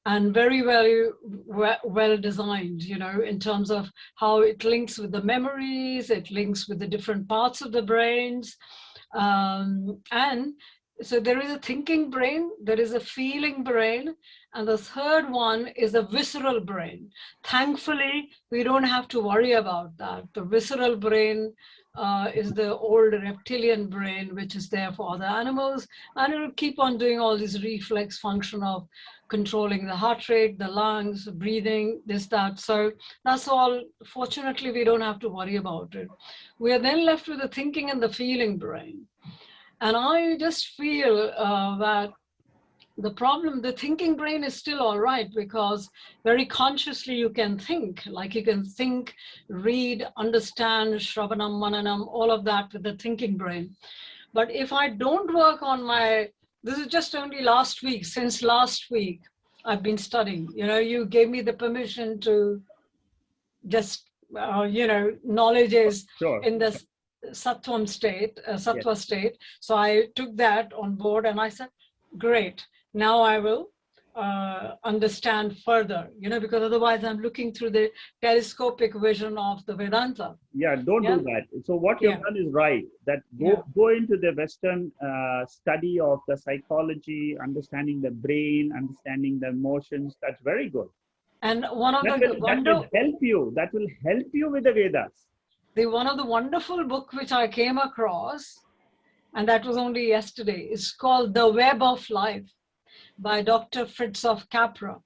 S3: And very, very well designed, you know, in terms of how it links with the memories, it links with the different parts of the brains. And so there is a thinking brain, there is a feeling brain, and the third one is a visceral brain. Thankfully, we don't have to worry about that. The visceral brain is the old reptilian brain, which is there for other animals, and it will keep on doing all this reflex function of controlling the heart rate, the lungs, breathing, this, that. So that's all. Fortunately, we don't have to worry about it. We are then left with the thinking and the feeling brain. And I just feel that the thinking brain is still all right, because very consciously you can think, like you can think, read, understand, shravanam, mananam, all of that with the thinking brain. But if I don't work on this is just only last week, since last week, I've been studying. You know, you gave me the permission to just, you know, knowledge is in the sattvam state, sattva state. So I took that on board and I said, great, now I will understand further, you know, because otherwise I'm looking through the telescopic vision of the Vedanta.
S1: Yeah, don't do that. So what you've done is right. That go into the Western study of the psychology, understanding the brain, understanding the emotions. That's very good.
S3: And one of
S1: that will help you. That will help you with the Vedas. One
S3: of the wonderful book which I came across, and that was only yesterday, is called The Web of Life by Dr. Fritz of Capra.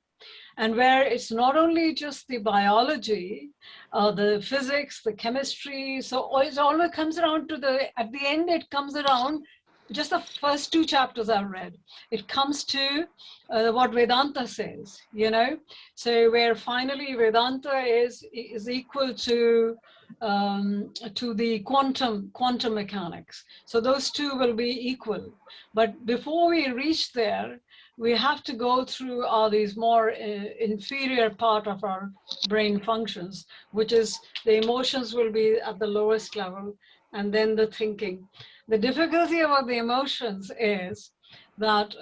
S3: And where it's not only just the biology, the physics, the chemistry, so it always comes around to at the end, it comes around, just the first two chapters I've read, it comes to what Vedanta says, you know? So where finally Vedanta is equal to the quantum mechanics. So those two will be equal. But before we reach there, we have to go through all these more inferior part of our brain functions, which is the emotions will be at the lowest level, and then the thinking. The difficulty about the emotions is that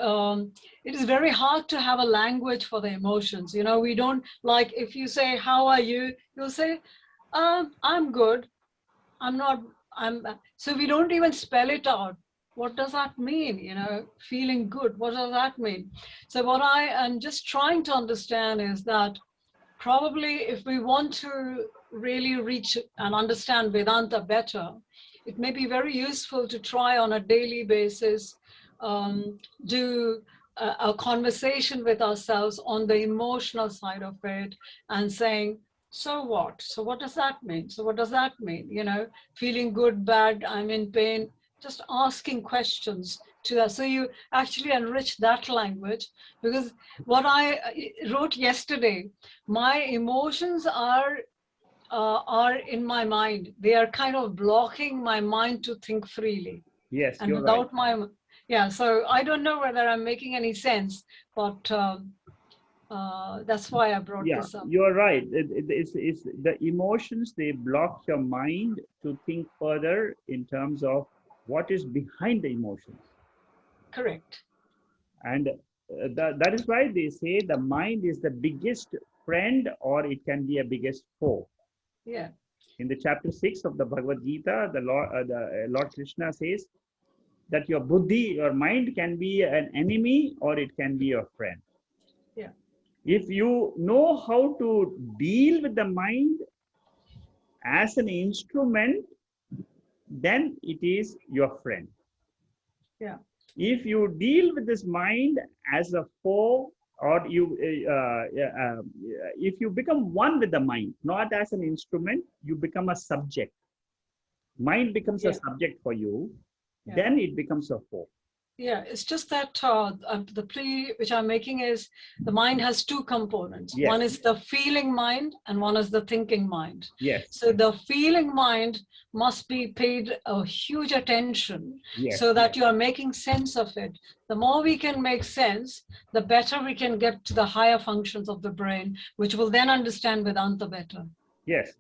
S3: it is very hard to have a language for the emotions. You know, we don't, like if you say, how are you? You'll say, I'm good. So we don't even spell it out. What does that mean? You know, feeling good, what does that mean? So what I am just trying to understand is that probably if we want to really reach and understand Vedanta better, it may be very useful to try on a daily basis, do a conversation with ourselves on the emotional side of it and saying, so what? So what does that mean? So what does that mean? You know, feeling good, bad, I'm in pain, just asking questions to that. So you actually enrich that language, because what I wrote yesterday, my emotions are in my mind. They are kind of blocking my mind to think freely.
S1: Yes,
S3: and without right. So I don't know whether I'm making any sense, but that's why I brought this up.
S1: You're right. It's the emotions, they block your mind to think further in terms of what is behind the emotions.
S3: Correct.
S1: And that is why they say the mind is the biggest friend, or it can be a biggest foe.
S3: Yeah.
S1: In the chapter 6 of the Bhagavad Gita, the Lord Krishna says that your buddhi, your mind, can be an enemy or it can be your friend.
S3: Yeah.
S1: If you know how to deal with the mind as an instrument, then it is your friend.
S3: Yeah.
S1: If you deal with this mind as a foe, or if you become one with the mind, not as an instrument, you become a subject. Mind becomes a subject for you, then it becomes a foe.
S3: Yeah, it's just that the plea which I'm making is the mind has two components.
S1: Yes.
S3: One is the feeling mind and one is the thinking mind.
S1: Yes.
S3: So the feeling mind must be paid a huge attention
S1: Yes.
S3: so that you are making sense of it. The more we can make sense, the better we can get to the higher functions of the brain, which will then understand Vedanta better.
S1: Yes.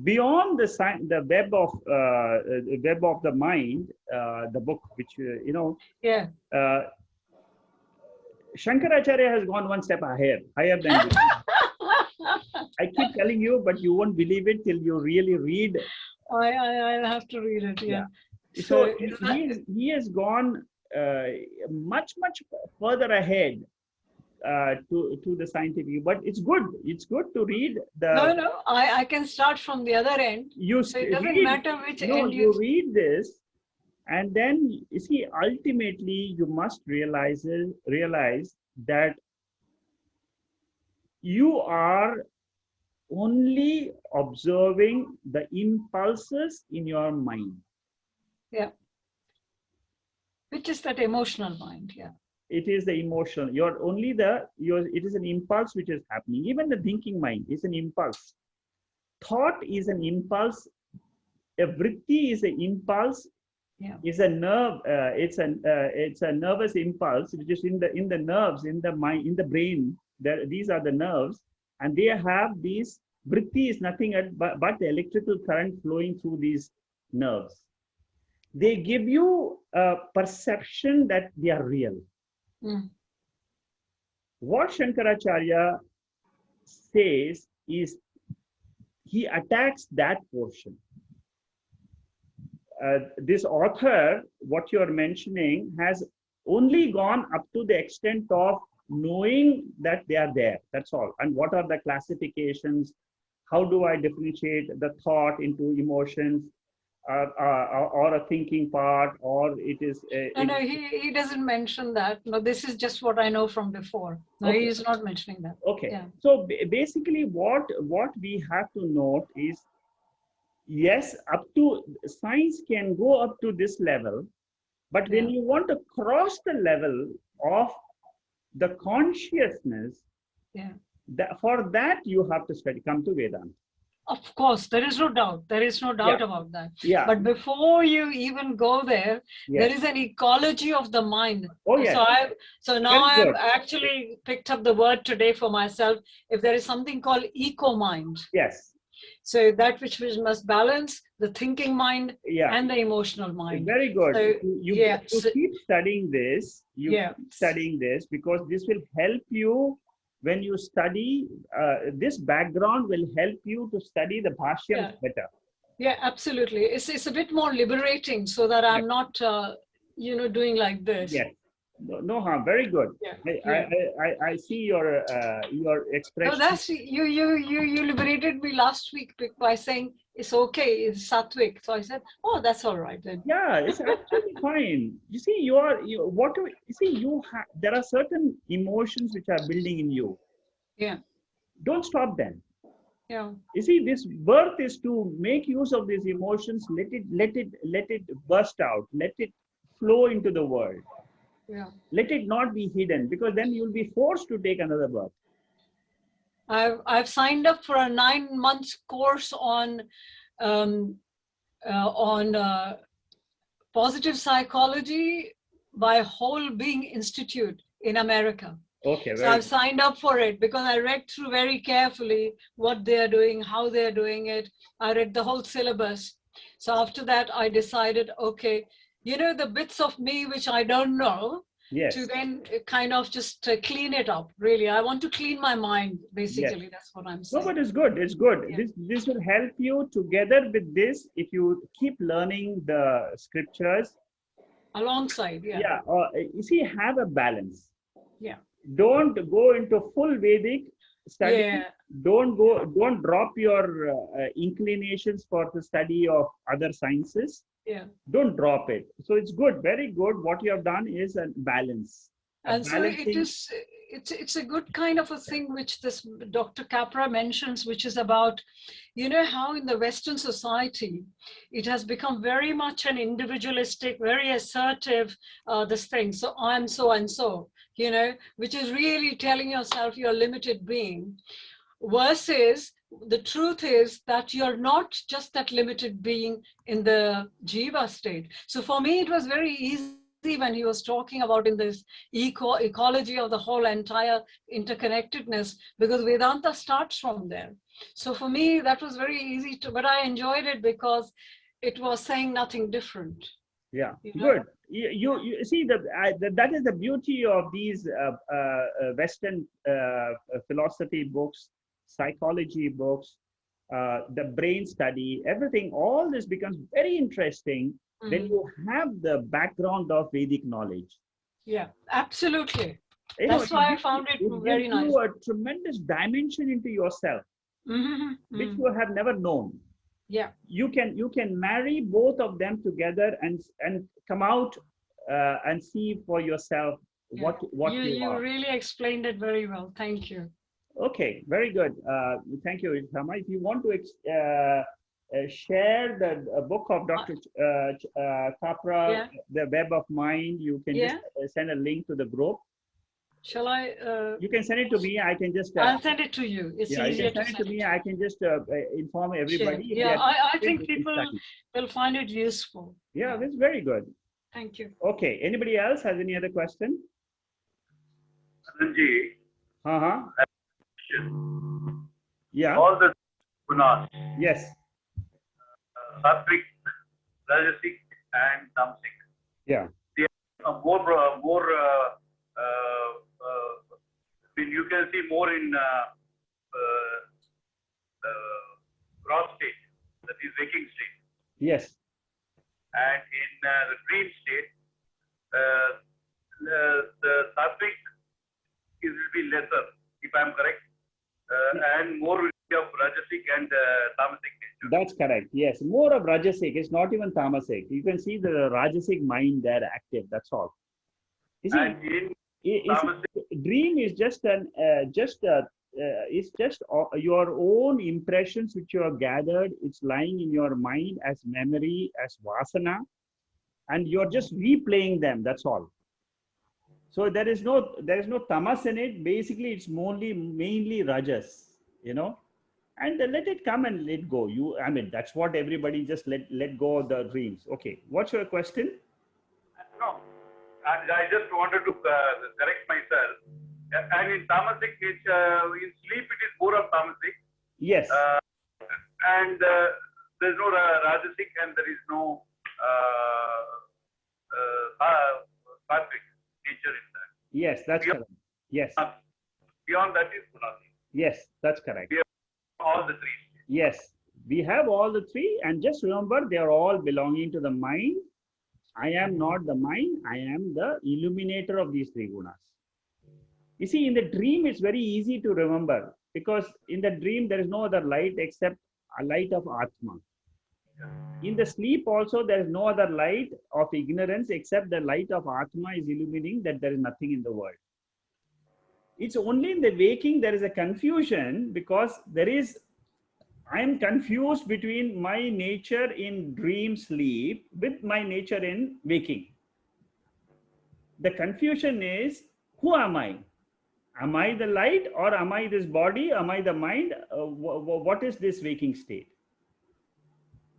S1: Beyond the web of the mind, the book which
S3: Yeah.
S1: Shankaracharya has gone one step higher than this. I keep telling you, but you won't believe it till you really read.
S3: I'll have to read it. Yeah.
S1: So he has gone much further ahead to the scientific, but it's good. It's good to read the.
S3: No. I can start from the other end. So it doesn't matter which end
S1: you read this, and then you see, ultimately you must realize that you are only observing the impulses in your mind.
S3: Yeah. Which is that emotional mind. Yeah.
S1: It is the emotional. It is an impulse which is happening. Even the thinking mind is an impulse. Thought is an impulse. A vritti is an impulse.
S3: Yeah.
S1: Is a nerve. It's a nervous impulse which is in the nerves, in the mind, in the brain. These are the nerves, and they have these. Vritti is nothing but the electrical current flowing through these nerves. They give you a perception that they are real.
S3: Mm.
S1: What Shankaracharya says is he attacks that portion. This author, what you're mentioning, has only gone up to the extent of knowing that they are there. That's all. And what are the classifications? How do I differentiate the thought into emotions, or a thinking part, or it is?
S3: No, he doesn't mention that. No, this is just what I know from before. No,
S1: Okay.
S3: he is not mentioning that.
S1: Okay.
S3: Yeah.
S1: So basically, what we have to note is, yes, science can go up to this level, but when you want to cross the level of the consciousness, for that you have to come to Vedanta.
S3: Of course, there is no doubt. There is no doubt about that.
S1: Yeah.
S3: But before you even go there, there is an ecology of the mind.
S1: Oh, yes.
S3: So now I've actually picked up the word today for myself. If there is something called eco-mind.
S1: Yes.
S3: So that which must balance the thinking mind and the emotional mind.
S1: Very good.
S3: So,
S1: you keep studying this. Keep studying this, because this will help you when you study. This background will help you to study the bhashyams better.
S3: Yeah, absolutely. It's a bit more liberating, so that I'm not doing like this.
S1: Yes. No harm. Very good. I see your expression.
S3: No, that's you liberated me last week by saying it's okay, it's sattvic. So I said, oh, that's all right then.
S1: Yeah, it's absolutely fine. You see, there are certain emotions which are building in you.
S3: Yeah.
S1: Don't stop them.
S3: Yeah.
S1: You see, this birth is to make use of these emotions. Let it burst out. Let it flow into the world.
S3: Yeah.
S1: Let it not be hidden, because then you'll be forced to take another birth.
S3: I've signed up for a 9 months course on positive psychology by Whole Being Institute in America.
S1: Okay.
S3: So I've signed up for it because I read through very carefully what they're doing, how they're doing it. I read the whole syllabus. So after that, I decided, okay, the bits of me which I don't know, to then kind of just clean it up. Really, I want to clean my mind. Basically, that's what I'm saying.
S1: No, but it's good. It's good.
S3: Yeah.
S1: This will help you together with this. If you keep learning the scriptures
S3: Alongside,
S1: you see, have a balance.
S3: Yeah.
S1: Don't go into full Vedic. study.
S3: Yeah.
S1: Don't drop your inclinations for the study of other sciences.
S3: Yeah.
S1: Don't drop it. So it's good, very good. What you have done is a balance.
S3: And so
S1: Balancing.
S3: it's a good kind of a thing which this Dr. Capra mentions, which is about, you know, how in the Western society, it has become very much an individualistic, very assertive, this thing. So I'm so and so, you know, which is really telling yourself you're a limited being. Versus the truth is that you're not just that limited being in the jiva state. So for me, it was very easy when he was talking about in this ecology of the whole entire interconnectedness, because Vedanta starts from there. So for me, that was very easy to, but I enjoyed it because it was saying nothing different.
S1: Yeah,
S3: You know?
S1: good. You see that is the beauty of these Western philosophy books, psychology books, the brain study, everything. All this becomes very interesting when you have the background of Vedic knowledge.
S3: Yeah, absolutely.
S1: You know,
S3: That's why I found it very
S1: gives
S3: nice.
S1: you a tremendous dimension into yourself, which you have never known.
S3: Yeah.
S1: You can marry both of them together and come out and see for yourself what you are.
S3: You really explained it very well. Thank you.
S1: Okay, very good. Thank you, Tama. If you want to share the book of Dr. Capra, The Web of Mind, you can just send a link to the group.
S3: Shall I?
S1: You can send it to me. I can just.
S3: I'll send it to you. It's easier
S1: you can
S3: to
S1: send
S3: send
S1: it to me. I can just inform everybody.
S3: Yeah, I think people will find it useful.
S1: Yeah, that's very good.
S3: Thank you.
S1: Okay. Anybody else has any other question?
S4: Anandji,
S1: Yeah.
S4: all the gunas,
S1: Yes.
S4: sattvic, rajasic, and tamasic.
S1: Yeah.
S4: They are more. I mean, you can see more in gross state, that is waking state,
S1: Yes.
S4: and in the dream state, the sattvic will be lesser, if I am correct, and more will be of rajasic and tamasic nature.
S1: That's correct. Yes, more of rajasic. It's not even tamasic. You can see the rajasic mind there active. That's all. You see,
S4: And in
S1: dream is just it's just your own impressions which you have gathered. It's lying in your mind as memory, as vasana, and you're just replaying them. That's all. So there is no tamas in it. Basically, it's mainly rajas, you know, and let it come and let go. I mean, that's what everybody just let go of the dreams. Okay, what's your question?
S4: No, I just wanted to correct myself. And in tamasic, in sleep, it is more of tamasic.
S1: Yes.
S4: And there is no rajasic, and there is no sattvic nature in that.
S1: Yes, that's correct. Yes.
S4: Beyond that is gunasic.
S1: Yes, that's correct.
S4: We have all the three.
S1: Yes, we have all the three, and just remember they are all belonging to the mind. I am not the mind. I am the illuminator of these three gunas. You see, in the dream, it's very easy to remember, because in the dream, there is no other light except a light of Atma. In the sleep also, there is no other light of ignorance except the light of Atma is illuminating that there is nothing in the world. It's only in the waking there is a confusion, because I am confused between my nature in dream sleep with my nature in waking. The confusion is, who am I? Am I the light, or am I this body? Am I the mind? What is this waking state?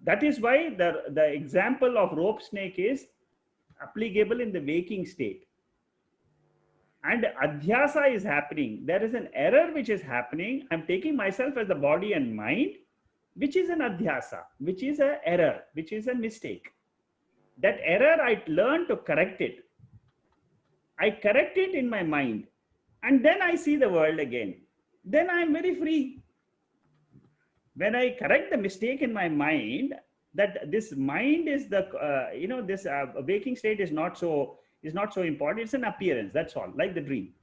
S1: That is why the example of rope snake is applicable in the waking state. And adhyasa is happening. There is an error which is happening. I'm taking myself as the body and mind, which is an adhyasa, which is an error, which is a mistake. That error, I learn to correct it. I correct it in my mind, and then I see the world again. Then I'm very free. When I correct the mistake in my mind, that this mind is the this waking state is not so important. It's an appearance. That's all, like the dream.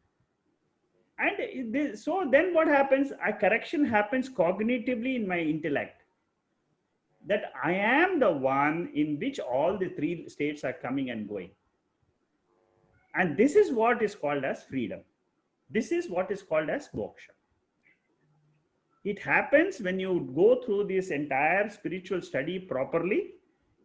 S1: And so then what happens? A correction happens cognitively in my intellect, that I am the one in which all the three states are coming and going. And this is what is called as freedom. This is what is called as moksha. It happens when you go through this entire spiritual study properly.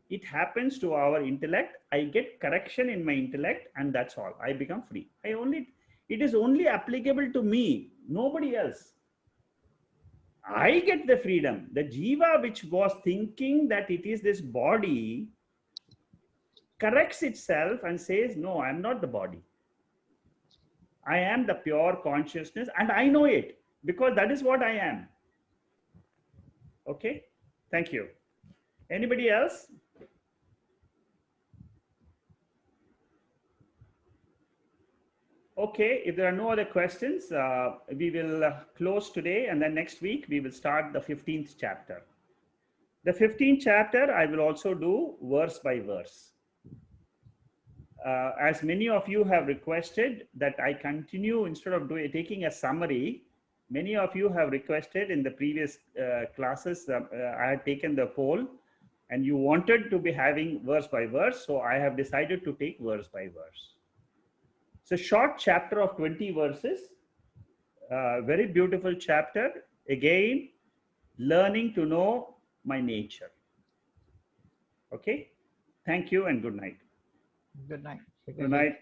S1: It happens to our intellect. I get correction in my intellect, and that's all. I become free. It is only applicable to me, nobody else. I get the freedom. The jiva, which was thinking that it is this body, corrects itself and says, no, I'm not the body. I am the pure consciousness, and I know it because that is what I am. Okay, thank you. Anybody else? Okay, if there are no other questions, we will close today, and then next week we will start the 15th chapter. The 15th chapter, I will also do verse by verse. As many of you have requested that I continue, instead of taking a summary, many of you have requested in the previous classes, I had taken the poll, and you wanted to be having verse by verse, so I have decided to take verse by verse. It's a short chapter of 20 verses, very beautiful chapter. Again, learning to know my nature. Okay, thank you and good night.
S5: Good night.
S1: Good night.